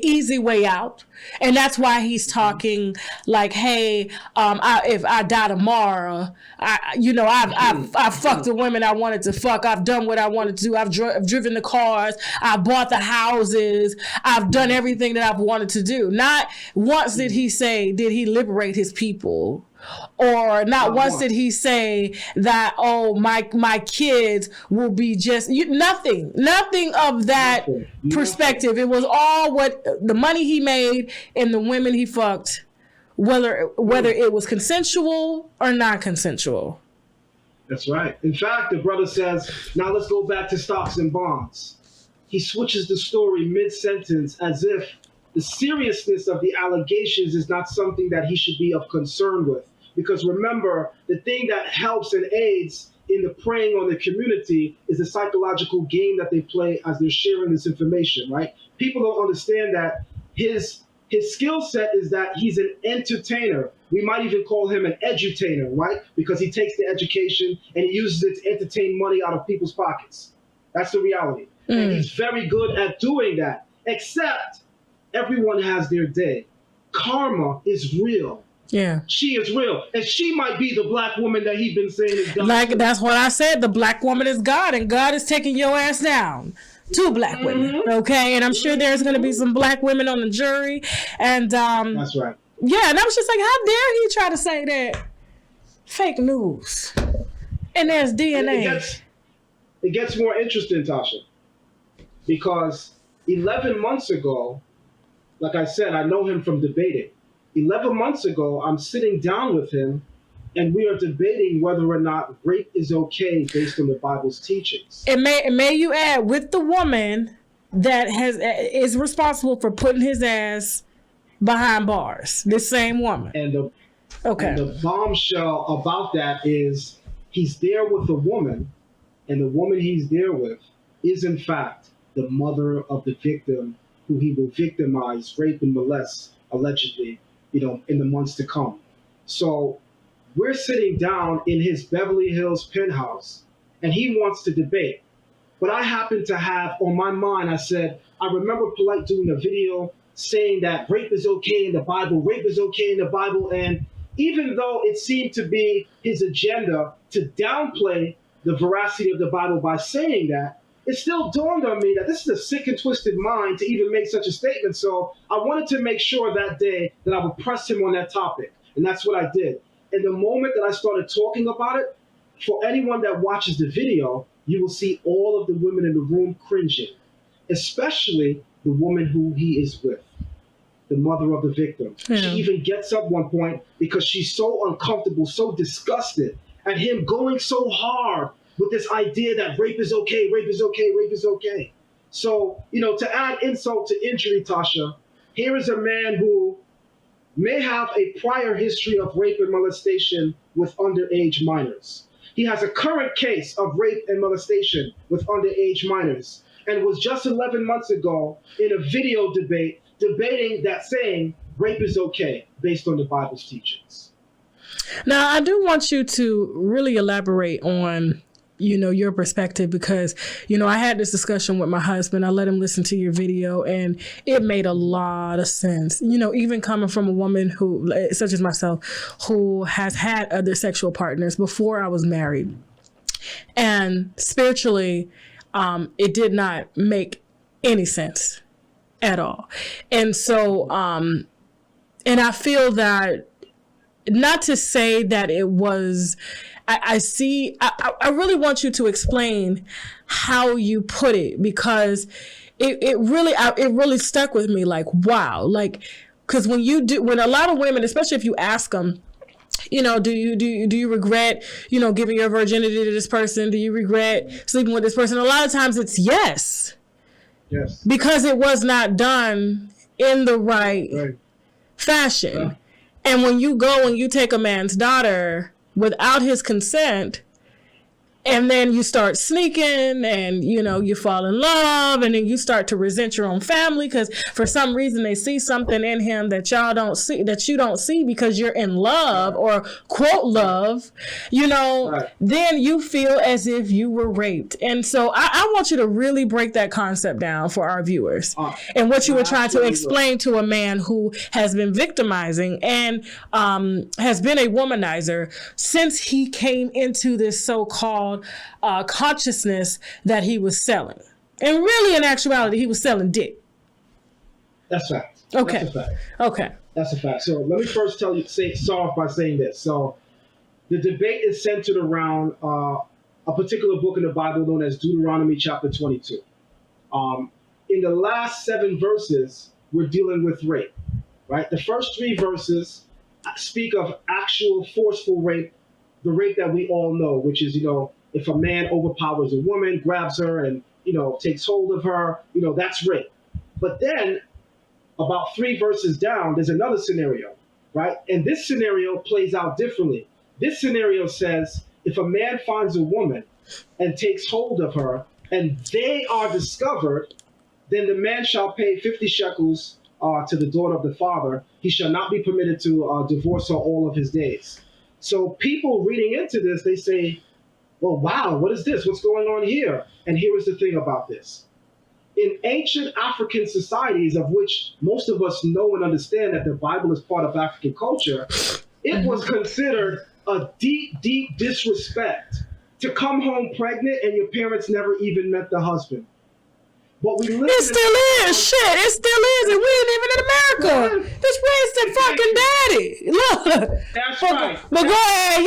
easy way out. And that's why he's talking like, hey, if I die tomorrow, I've fucked the women I wanted to fuck. I've done what I wanted to do. I've driven the cars. I bought the houses. I've done everything that I've wanted to do. Not once did he say, did he liberate his people? Or not once did he say that, oh, my kids will be just nothing of that perspective. It was all what the money he made and the women he fucked, whether it was consensual or not consensual. That's right. In fact, the brother says, now let's go back to stocks and bonds. He switches the story mid-sentence as if the seriousness of the allegations is not something that he should be of concern with. Because remember, the thing that helps and aids in the preying on the community is the psychological game that they play as they're sharing this information, right? People don't understand that his skill set is that he's an entertainer. We might even call him an edutainer, right? Because he takes the education and he uses it to entertain money out of people's pockets. That's the reality. And he's very good at doing that, except everyone has their day. Karma is real. Yeah. She is real. And she might be the black woman that he's been saying is God. Like, that's what I said. The black woman is God, and God is taking your ass down. 2 black women, okay? And I'm sure there's going to be some black women on the jury. And that's right. Yeah, and I was just like, how dare he try to say that? Fake news. And there's DNA. It gets more interesting, Tasha, because 11 months ago, like I said, I know him from debating. 11 months ago, I'm sitting down with him, and we are debating whether or not rape is okay based on the Bible's teachings. And may you add, with the woman that is responsible for putting his ass behind bars, this same woman. And the bombshell about that is he's there with a woman, and the woman he's there with is in fact the mother of the victim who he will victimize, rape, and molest, allegedly, in the months to come. So we're sitting down in his Beverly Hills penthouse, and he wants to debate. But I happen to have on my mind, I said, I remember Polight doing a video saying that rape is okay in the Bible, rape is okay in the Bible. And even though it seemed to be his agenda to downplay the veracity of the Bible by saying that, it still dawned on me that this is a sick and twisted mind to even make such a statement. So I wanted to make sure that day that I would press him on that topic. And that's what I did. And the moment that I started talking about it, for anyone that watches the video, you will see all of the women in the room cringing, especially the woman who he is with, the mother of the victim. Yeah. She even gets up one point because she's so uncomfortable, so disgusted at him going so hard with this idea that rape is okay, rape is okay, rape is okay. So, to add insult to injury, Tasha, here is a man who may have a prior history of rape and molestation with underage minors. He has a current case of rape and molestation with underage minors, and was just 11 months ago in a video debate debating that saying rape is okay based on the Bible's teachings. Now, I do want you to really elaborate on your perspective, because, I had this discussion with my husband. I let him listen to your video, and it made a lot of sense. Even coming from a woman who, such as myself, who has had other sexual partners before I was married. And spiritually, it did not make any sense at all. And so, and I feel that, not to say that it was, I really want you to explain how you put it, because it really stuck with me. Like, wow. Like, cause when a lot of women, especially if you ask them, do you regret, giving your virginity to this person? Do you regret sleeping with this person? A lot of times it's yes. Yes. Because it was not done in the right fashion. Yeah. And when you go and you take a man's daughter without his consent, and then you start sneaking, and you fall in love, and then you start to resent your own family because for some reason they see something in him that y'all don't see, that you don't see because you're in love, or quote love, then you feel as if you were raped. And so I want you to really break that concept down for our viewers, and what you were trying to explain to a man who has been victimizing and has been a womanizer since he came into this so-called consciousness that he was selling. And really, in actuality, he was selling dick. That's fact. Okay. That's a fact. Okay. That's a fact. So let me first start off by saying this. So the debate is centered around a particular book in the Bible known as Deuteronomy chapter 22. In the last 7 verses, we're dealing with rape, right? The first 3 verses speak of actual forceful rape, the rape that we all know, which is, if a man overpowers a woman, grabs her, and, takes hold of her, that's rape. But then, about 3 verses down, there's another scenario, right? And this scenario plays out differently. This scenario says, if a man finds a woman and takes hold of her, and they are discovered, then the man shall pay 50 shekels to the daughter of the father. He shall not be permitted to divorce her all of his days. So people reading into this, they say, well, wow, what is this? What's going on here? And here is the thing about this. in ancient African societies, of which most of us know and understand that the Bible is part of African culture, it was considered a deep, deep disrespect to come home pregnant and your parents never even met the husband. But we live It still is. Shit, it still is. And we ain't even in America. This raised fucking daddy. Look. That's right. But go ahead.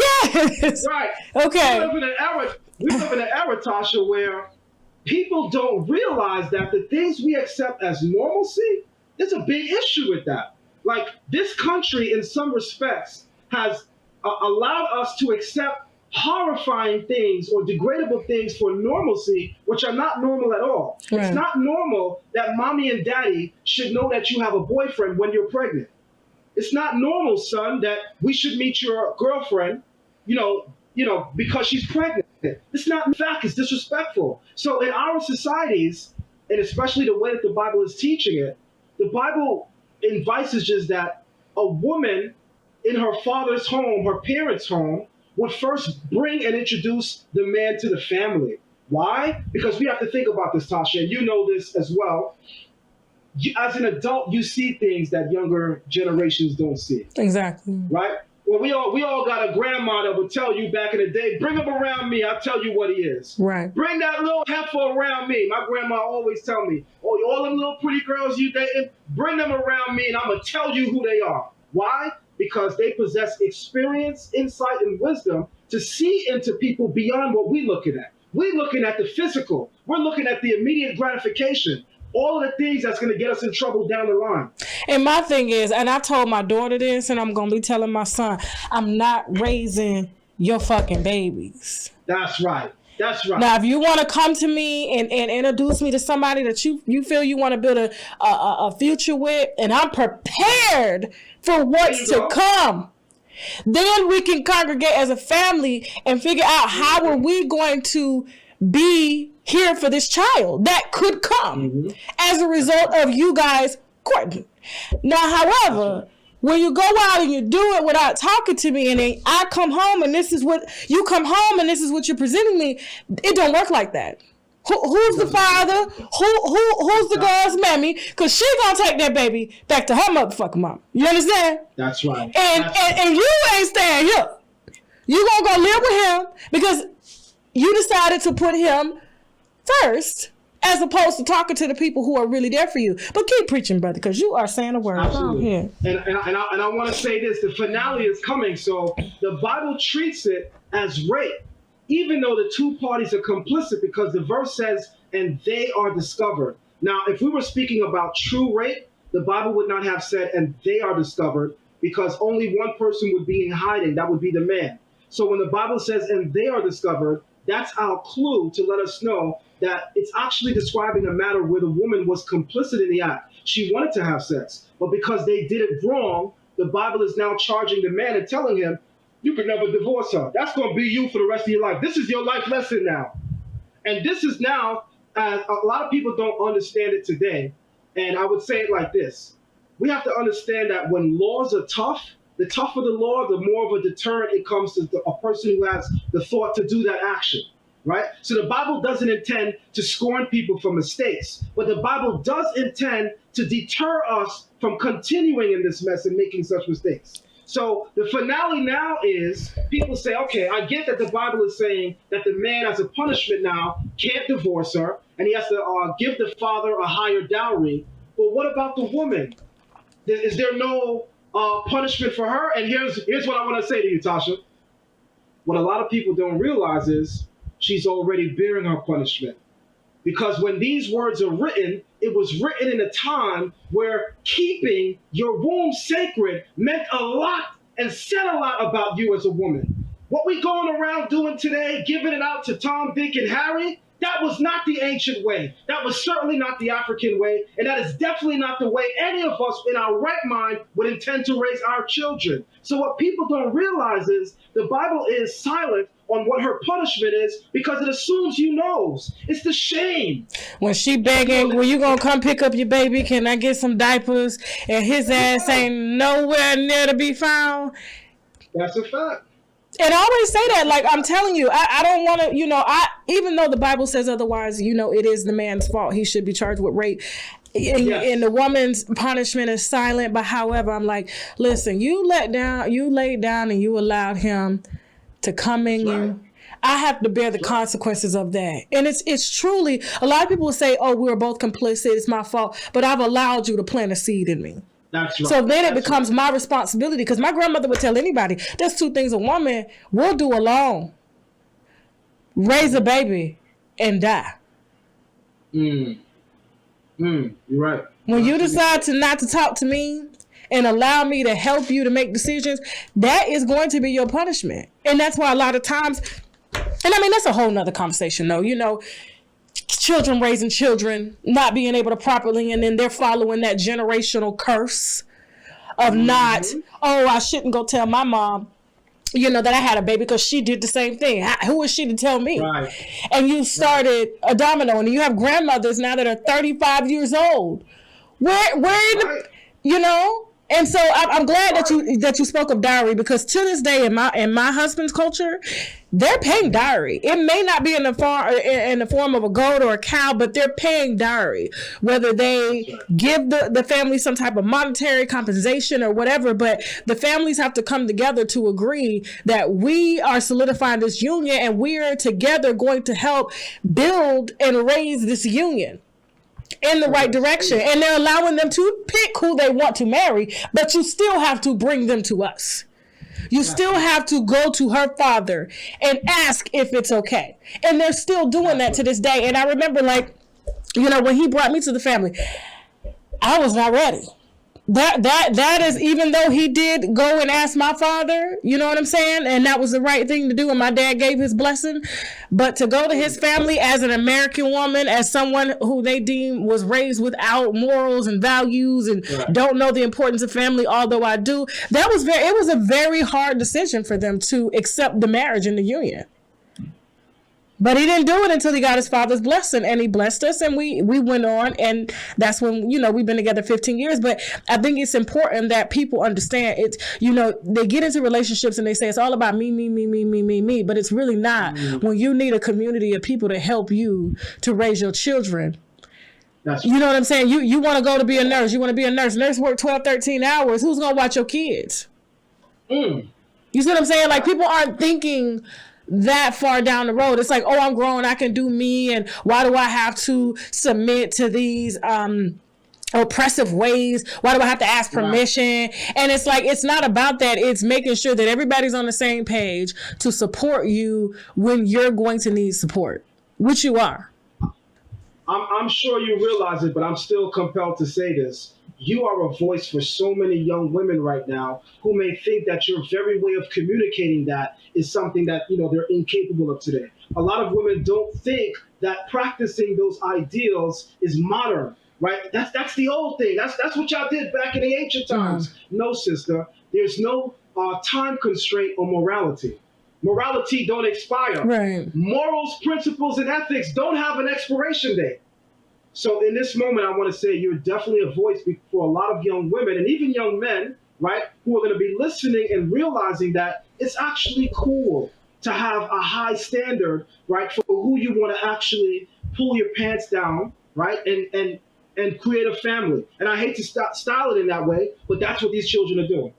Yes. Right. Okay. We live in an era, Tasha, where people don't realize that the things we accept as normalcy, there's a big issue with that. Like, this country, in some respects, has allowed us to accept horrifying things or degradable things for normalcy, which are not normal at all. Right. It's not normal that mommy and daddy should know that you have a boyfriend when you're pregnant. It's not normal, son, that we should meet your girlfriend, because she's pregnant. It's not, in fact, it's disrespectful. So in our societies, and especially the way that the Bible is teaching it, the Bible envisages that a woman in her father's home, her parents' home, would first bring and introduce the man to the family. Why? Because we have to think about this, Tasha, and you know this as well. As an adult, you see things that younger generations don't see. Exactly. Right? Well, we all got a grandma that would tell you back in the day, bring him around me, I'll tell you what he is. Right. Bring that little heifer around me. My grandma always tell me, all them little pretty girls you dating, bring them around me and I'm going to tell you who they are. Why? Because they possess experience, insight, and wisdom to see into people beyond what we're looking at. We're looking at the physical. We're looking at the immediate gratification. All of the things that's going to get us in trouble down the line. And my thing is, and I told my daughter this, and I'm going to be telling my son, I'm not raising your fucking babies. That's right. That's right. Now, if you want to come to me and introduce me to somebody that you feel you want to build a future with, and I'm prepared for what's to come, then we can congregate as a family and figure out how are we going to be here for this child that could come as a result of you guys courting. Now, however, when you go out and you do it without talking to me, and then I come home and this is what you come home and this is what you're presenting me, it don't work like that. Who's the father? Who's the girl's mammy? Because she gonna take that baby back to her motherfucking mom. You understand? That's right. And you ain't staying here. You gonna go live with him because you decided to put him first, as opposed to talking to the people who are really there for you. But keep preaching, brother, because you are saying a word. Absolutely. Oh, yeah. And I want to say this: the finale is coming, so the Bible treats it as rape, even though the two parties are complicit, because the verse says, "And they are discovered." Now, if we were speaking about true rape, the Bible would not have said, "And they are discovered," because only one person would be in hiding. That would be the man. So when the Bible says, "And they are discovered," that's our clue to let us know that it's actually describing a matter where the woman was complicit in the act. She wanted to have sex, but because they did it wrong, the Bible is now charging the man and telling him, you can never divorce her. That's going to be you for the rest of your life. This is your life lesson now. And this is now, a lot of people don't understand it today, and I would say it like this. We have to understand that when laws are tough, the tougher the law, the more of a deterrent it comes to a person who has the thought to do that action, right? So the Bible doesn't intend to scorn people for mistakes, but the Bible does intend to deter us from continuing in this mess and making such mistakes. So the finale now is people say, okay, I get that the Bible is saying that the man as a punishment now can't divorce her and he has to give the father a higher dowry. But what about the woman? Is there no punishment for her? And here's what I want to say to you, Tasha. What a lot of people don't realize is she's already bearing her punishment. Because when these words are written, it was written in a time where keeping your womb sacred meant a lot and said a lot about you as a woman. What we going around doing today, giving it out to Tom, Dick, and Harry, that was not the ancient way. That was certainly not the African way. And that is definitely not the way any of us in our right mind would intend to raise our children. So what people don't realize is the Bible is silent on what her punishment is because it assumes you knows. It's the shame. When she begging, well, you gonna come pick up your baby? Can I get some diapers? And his ass ain't nowhere near to be found. That's a fact. And I always say that, like, I'm telling you, I don't want to, even though the Bible says otherwise, it is the man's fault. He should be charged with rape. And the woman's punishment is silent. But however, I'm like, listen, you laid down and you allowed him to come in you. I have to bear the consequences of that. And it's truly, a lot of people will say, oh, we were both complicit, it's my fault. But I've allowed you to plant a seed in me. That's right. So then it becomes my responsibility, because my grandmother would tell anybody, there's two things a woman will do alone: raise a baby and die. You're right. When you decide to not to talk to me and allow me to help you to make decisions, that is going to be your punishment. And that's why a lot of times, and I mean, that's a whole nother conversation though, children raising children, not being able to properly, and then they're following that generational curse of I shouldn't go tell my mom, that I had a baby because she did the same thing. Who is she to tell me? Right. And you started a domino, and you have grandmothers now that are 35 years old. And so I'm glad that you spoke of dowry, because to this day in my husband's culture, they're paying dowry. It may not be in the form of a goat or a cow, but they're paying dowry, whether they give the family some type of monetary compensation or whatever. But the families have to come together to agree that we are solidifying this union, and we are together going to help build and raise this union in the right direction. And they're allowing them to pick who they want to marry, but you still have to bring them to us. You still have to go to her father and ask if it's okay. And they're still doing that to this day. And I remember, when he brought me to the family, I was not ready. That is, even though he did go and ask my father, you know what I'm saying? And that was the right thing to do, and my dad gave his blessing. But to go to his family as an American woman, as someone who they deem was raised without morals and values and don't know the importance of family, although I do, it was a very hard decision for them to accept the marriage and the union. But he didn't do it until he got his father's blessing, and he blessed us, and we went on, and that's when, we've been together 15 years. But I think it's important that people understand it's, they get into relationships and they say it's all about me, but it's really not. Mm-hmm. When you need a community of people to help you to raise your children. You know what I'm saying? You want to go to be a nurse. You want to be a nurse. Nurse work 12, 13 hours. Who's going to watch your kids? You see what I'm saying? Like, people aren't thinking that far down the road. It's like, oh, I'm grown, I can do me, and why do I have to submit to these oppressive ways? Why do I have to ask permission? And it's like, it's not about that. It's making sure that everybody's on the same page to support you when you're going to need support, which you are. I'm sure you realize it, but I'm still compelled to say this. You are a voice for so many young women right now who may think that your very way of communicating that is something that, they're incapable of today. A lot of women don't think that practicing those ideals is modern, right? That's the old thing. That's what y'all did back in the ancient times. No, sister, there's no time constraint on morality. Morality don't expire. Right. Morals, principles, and ethics don't have an expiration date. So in this moment, I want to say you're definitely a voice for a lot of young women and even young men, right, who are going to be listening and realizing that it's actually cool to have a high standard, right, for who you want to actually pull your pants down, right, and create a family. And I hate to style it in that way, but that's what these children are doing.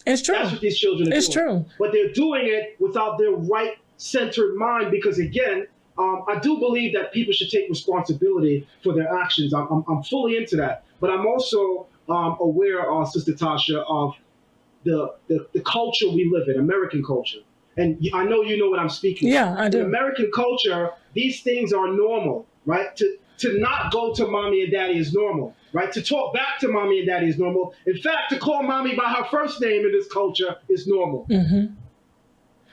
It's true. That's what these children are doing. It's true. But they're doing it without their right-centered mind because, again, I do believe that people should take responsibility for their actions. I'm fully into that. But I'm also aware, Sister Tasha, of the culture we live in, American culture. And I know you know what I'm speaking of. Yeah, I do. In American culture, these things are normal, right? To not go to mommy and daddy is normal, right? To talk back to mommy and daddy is normal. In fact, to call mommy by her first name in this culture is normal,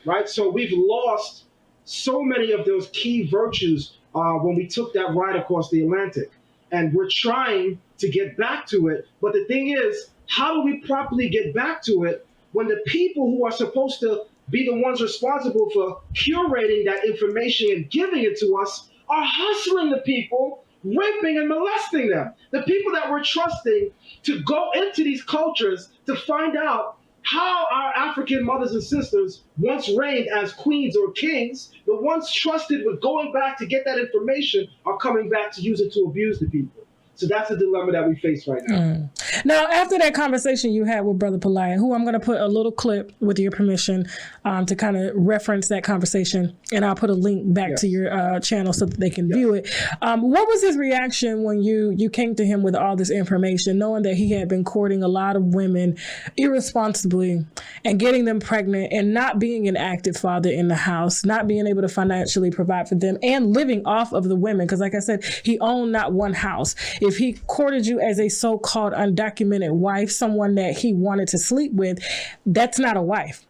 right? So we've lost so many of those key virtues when we took that ride across the Atlantic. And we're trying to get back to it. But the thing is, how do we properly get back to it when the people who are supposed to be the ones responsible for curating that information and giving it to us are hustling the people, raping and molesting them? The people that we're trusting to go into these cultures to find out how our African mothers and sisters once reigned as queens or kings, the ones trusted with going back to get that information are coming back to use it to abuse the people. So that's the dilemma that we face right now. Now, after that conversation you had with Brother Polight, who I'm going to put a little clip with your permission to kind of reference that conversation, and I'll put a link back to your channel so that they can view it. What was his reaction when you came to him with all this information, knowing that he had been courting a lot of women irresponsibly and getting them pregnant and not being an active father in the house, not being able to financially provide for them and living off of the women? Because like I said, he owned not one house. If he courted you as a so-called undocumented wife, someone that he wanted to sleep with, that's not a wife.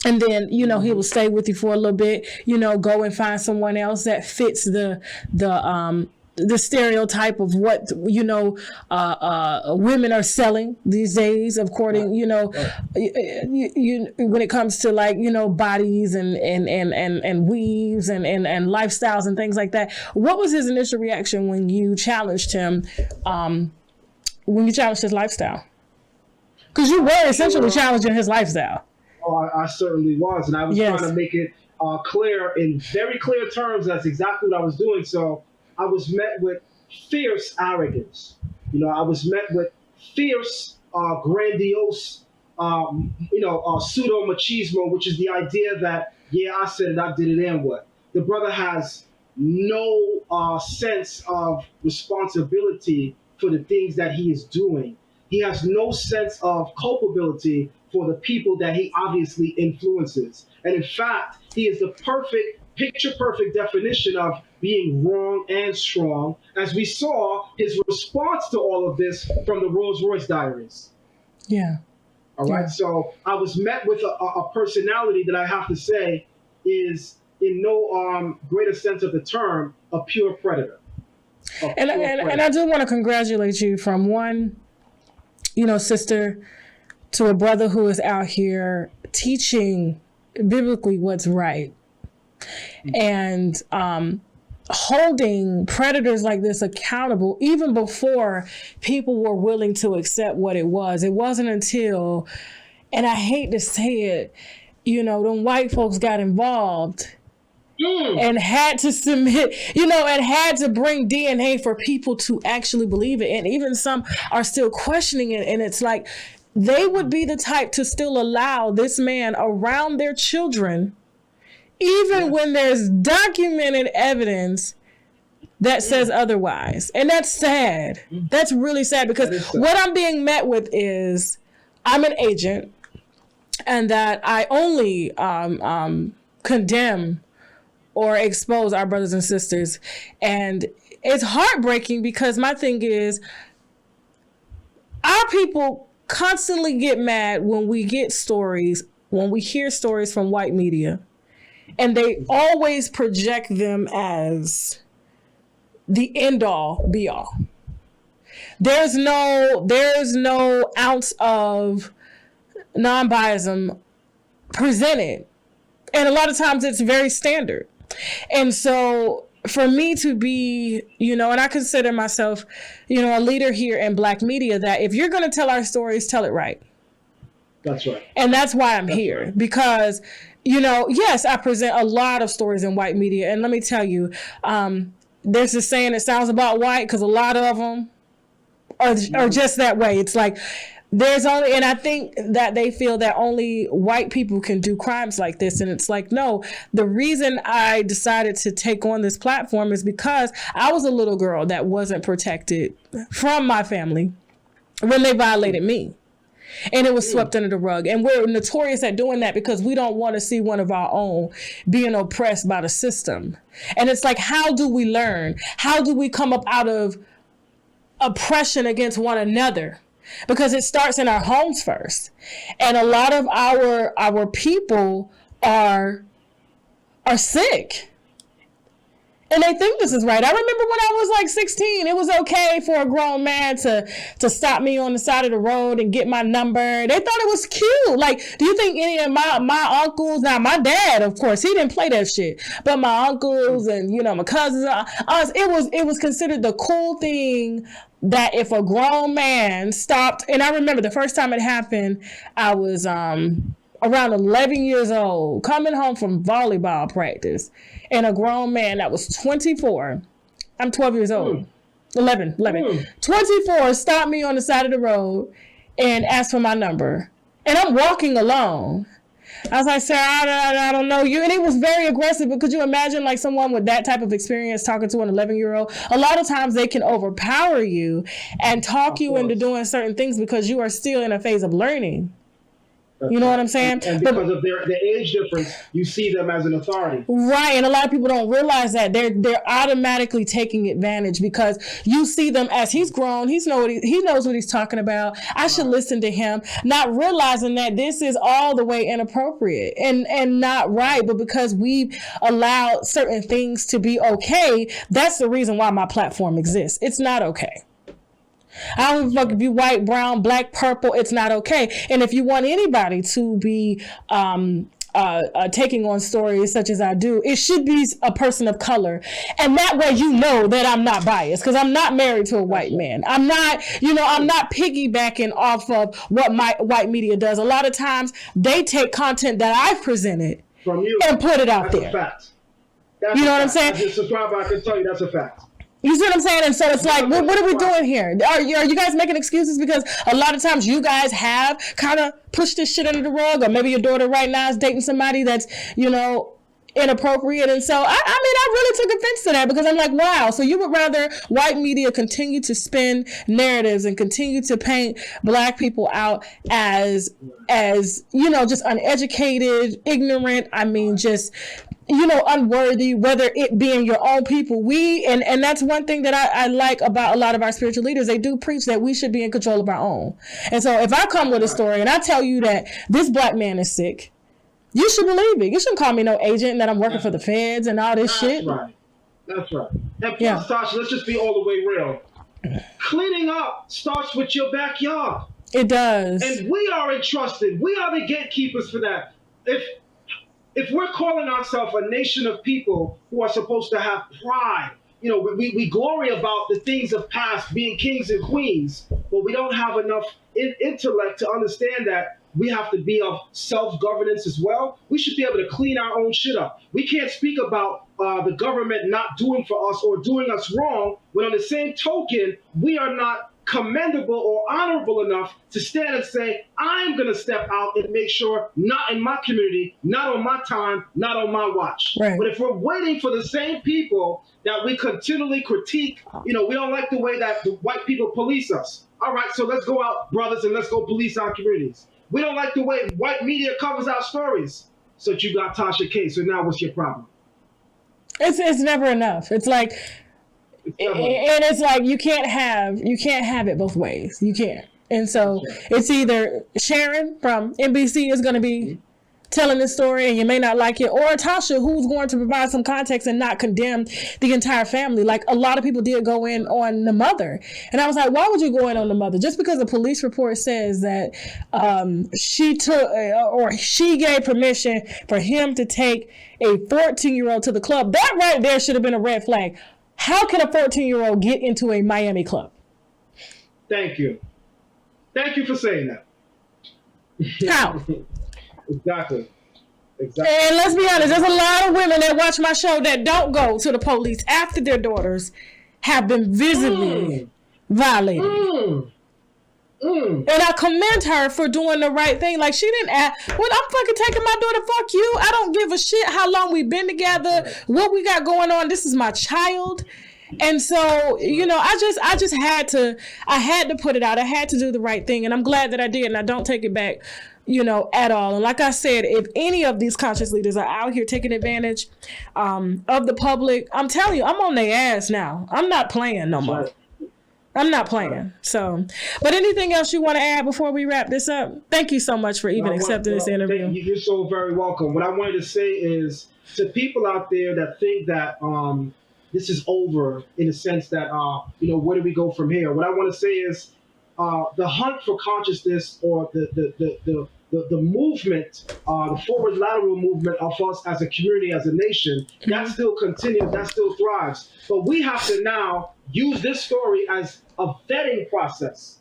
And then, you know, he will stay with you for a little bit, you know, go and find someone else that fits the stereotype of what, you know, women are selling these days of courting, you know, when it comes to like, you know, bodies and weaves and lifestyles and things like that. What was his initial reaction when you challenged him, when you challenged his lifestyle? Because you were essentially challenging his lifestyle. Oh, I certainly was. And I was trying to make it clear in very clear terms. That's exactly what I was doing. So I was met with fierce arrogance. You know, I was met with fierce, grandiose, pseudo machismo, which is the idea that, yeah, I said it, I did it, and what? The brother has no sense of responsibility for the things that he is doing. He has no sense of culpability for the people that he obviously influences. And in fact, he is the picture-perfect definition of being wrong and strong, as we saw his response to all of this from the Rolls-Royce diaries. Yeah. All right. So I was met with a personality that I have to say is, in no greater sense of the term, a pure predator. And I do want to congratulate you from one, you know, sister to a brother who is out here teaching biblically what's right and holding predators like this accountable even before people were willing to accept what it was. It wasn't until, and I hate to say it, you know, them white folks got involved and had to submit, you know, and had to bring DNA for people to actually believe it. And even some are still questioning it. And it's like, they would be the type to still allow this man around their children, even when there's documented evidence that says otherwise. And that's sad. That's really sad, because what I'm being met with is I'm an agent and that I only condemn or expose our brothers and sisters. And it's heartbreaking, because my thing is, our people constantly get mad when we get stories, when we hear stories from white media, and they always project them as the end all be all. There's no ounce of non-biasm presented. And a lot of times it's very standard. And so for me to be, you know, and I consider myself, you know, a leader here in Black media, that if you're going to tell our stories, tell it right. That's right. And that's why I'm here, because, you know, yes, I present a lot of stories in white media. And let me tell you, there's this saying that sounds about white, because a lot of them are just that way. It's like, there's only, and I think that they feel that only white people can do crimes like this. And it's like, no, the reason I decided to take on this platform is because I was a little girl that wasn't protected from my family when they violated me. And it was swept under the rug. And we're notorious at doing that because we don't want to see one of our own being oppressed by the system. And it's like, how do we learn? How do we come up out of oppression against one another? Because it starts in our homes first. And a lot of our people are sick. And they think this is right. I remember when I was like 16, it was okay for a grown man to stop me on the side of the road and get my number. They thought it was cute. Like, do you think any of my uncles, now my dad, of course, he didn't play that shit, but my uncles and, you know, my cousins, us, it was considered the cool thing that if a grown man stopped, and I remember the first time it happened, I was around 11 years old, coming home from volleyball practice, and a grown man that was 24, I'm 12 years old, 11, 24, stopped me on the side of the road and asked for my number. And I'm walking alone. I was like, sir, I don't know you. And he was very aggressive, but could you imagine like someone with that type of experience talking to an 11-year-old? A lot of times they can overpower you and talk you into doing certain things because you are still in a phase of learning. You know what I'm saying? And because of their age difference, you see them as an authority. Right, and a lot of people don't realize that they're automatically taking advantage because you see them as he's grown, he knows what he's talking about. I should listen to him, not realizing that this is all the way inappropriate and not right. But because we've allowed certain things to be okay, that's the reason why my platform exists. It's not okay. I don't fuck if you white, brown, black, purple, it's not okay. And if you want anybody to be taking on stories such as I do, it should be a person of color. And that way you know that I'm not biased because I'm not married to a white man. I'm not piggybacking off of what my white media does. A lot of times they take content that I've presented from you and put it out there. That's a fact. You know what I'm saying? As a subscriber, I can tell you that's a fact. You see what I'm saying? And so it's like, what are we doing here? Are you guys making excuses? Because a lot of times you guys have kind of pushed this shit under the rug, or maybe your daughter right now is dating somebody that's, you know, inappropriate. And so, I really took offense to that because I'm like, wow, so you would rather white media continue to spin narratives and continue to paint black people out as, you know, just uneducated, ignorant, just, you know, unworthy, whether it being your own people. And that's one thing that I like about a lot of our spiritual leaders. They do preach that we should be in control of our own. And so if I come with a story and I tell you that this black man is sick, you should believe it. You shouldn't call me no agent and that I'm working for the feds and all this shit. That's right. And plus, Tasha, let's just be all the way real. Cleaning up starts with your backyard. It does. And we are entrusted. We are the gatekeepers for that. If we're calling ourselves a nation of people who are supposed to have pride, you know, we glory about the things of past, being kings and queens, but we don't have enough intellect to understand that we have to be of self-governance as well. We should be able to clean our own shit up. We can't speak about the government not doing for us or doing us wrong when on the same token, we are not commendable or honorable enough to stand and say, I'm going to step out and make sure not in my community, not on my time, not on my watch. Right. But if we're waiting for the same people that we continually critique, you know, we don't like the way that the white people police us. All right, so let's go out, brothers, and let's go police our communities. We don't like the way white media covers our stories. So you got Tasha K. So now what's your problem? It's never enough. It's like, and it's like you can't have it both ways. You can't. And so it's either Sharon from NBC is going to be telling this story and you may not like it, or Tasha, who's going to provide some context and not condemn the entire family. Like a lot of people did go in on the mother. And I was like, why would you go in on the mother? Just because a police report says that she took or she gave permission for him to take a 14-year-old to the club. That right there should have been a red flag. How can a 14-year-old get into a Miami club? Thank you. Thank you for saying that. How? Exactly. And let's be honest, there's a lot of women that watch my show that don't go to the police after their daughters have been visibly violated. And I commend her for doing the right thing. Like, she didn't ask, well, I'm fucking taking my daughter, fuck you. I don't give a shit how long we've been together, what we got going on. This is my child. And so, you know, I just had to put it out. I had to do the right thing. And I'm glad that I did. And I don't take it back, you know, at all. And like I said, if any of these conscious leaders are out here taking advantage of the public, I'm telling you, I'm on their ass now. I'm not playing no more. I'm not playing. So, but anything else you want to add before we wrap this up? Thank you so much for even accepting this interview. You're so very welcome. What I wanted to say is to people out there that think that this is over in the sense that, where do we go from here? What I want to say is the hunt for consciousness, or the movement, the forward lateral movement of us as a community, as a nation, that still continues, that still thrives. But we have to now use this story as a vetting process,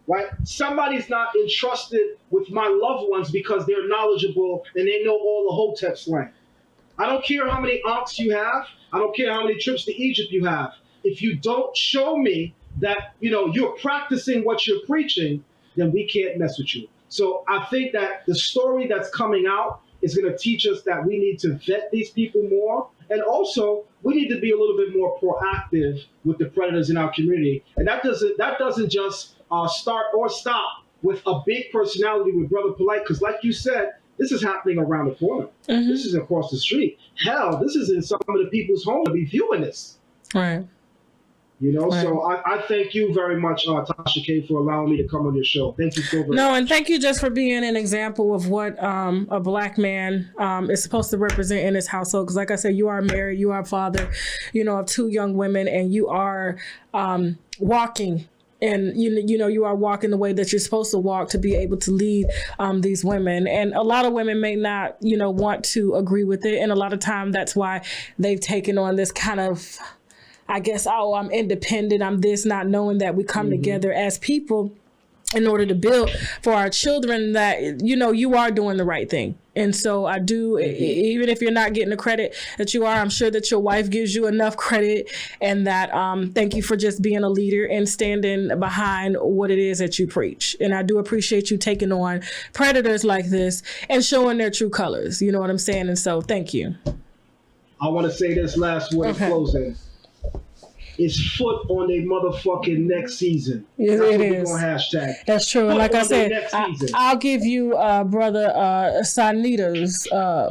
right? Somebody's not entrusted with my loved ones because they're knowledgeable and they know all the Hoteps slang. I don't care how many ankhs you have. I don't care how many trips to Egypt you have. If you don't show me that, you're practicing what you're preaching, then we can't mess with you. So I think that the story that's coming out is going to teach us that we need to vet these people more. And also, we need to be a little bit more proactive with the predators in our community. And that doesn't just start or stop with a big personality with Brother Polight, because like you said, this is happening around the corner. Mm-hmm. This is across the street. Hell, this is in some of the people's homes to be viewing this. Right. Right. So I thank you very much, Tasha K, for allowing me to come on your show. Thank you so very much. No, and thank you just for being an example of what a Black man is supposed to represent in his household. Because like I said, you are married, you are a father, of 2 young women, and you are walking. And you are walking the way that you're supposed to walk to be able to lead these women. And a lot of women may not, want to agree with it. And a lot of time that's why they've taken on this kind of, I guess, I'm independent, I'm this, not knowing that we come together as people in order to build for our children, that, you are doing the right thing. And so I do, even if you're not getting the credit that you are, I'm sure that your wife gives you enough credit, and that thank you for just being a leader and standing behind what it is that you preach. And I do appreciate you taking on predators like this and showing their true colors. You know what I'm saying? And so thank you. I want to say this last word in closing. It's foot on their motherfucking next season. Yes, That's it what is. We're gonna hashtag. That's true. And like I said, I'll give you Brother Sanita's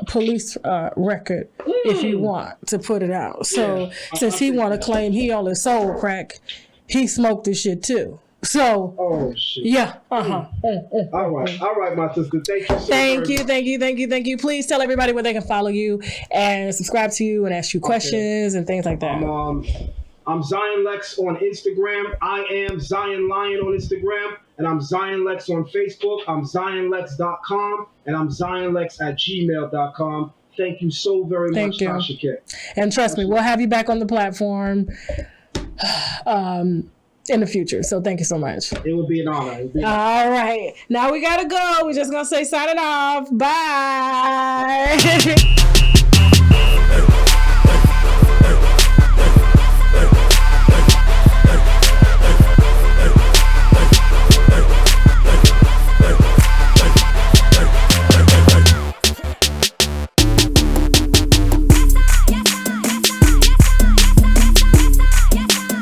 police record if you want to put it out. So since he want to claim he only sold crack, he smoked this shit too. So, oh shit. Yeah. All right, my sister. Thank you. Thank you. Please tell everybody where they can follow you and subscribe to you and ask you questions and things like that. I'm Zion Lex on Instagram. I am Zion Lion on Instagram. And I'm Zion Lex on Facebook. I'm ZionLex.com. And I'm ZionLex@gmail.com. Thank you so very much, Tasha K. And trust me, we'll have you back on the platform in the future. So thank you so much. It would be an honor. All right. Now we got to go. We're just going to say signing off. Bye.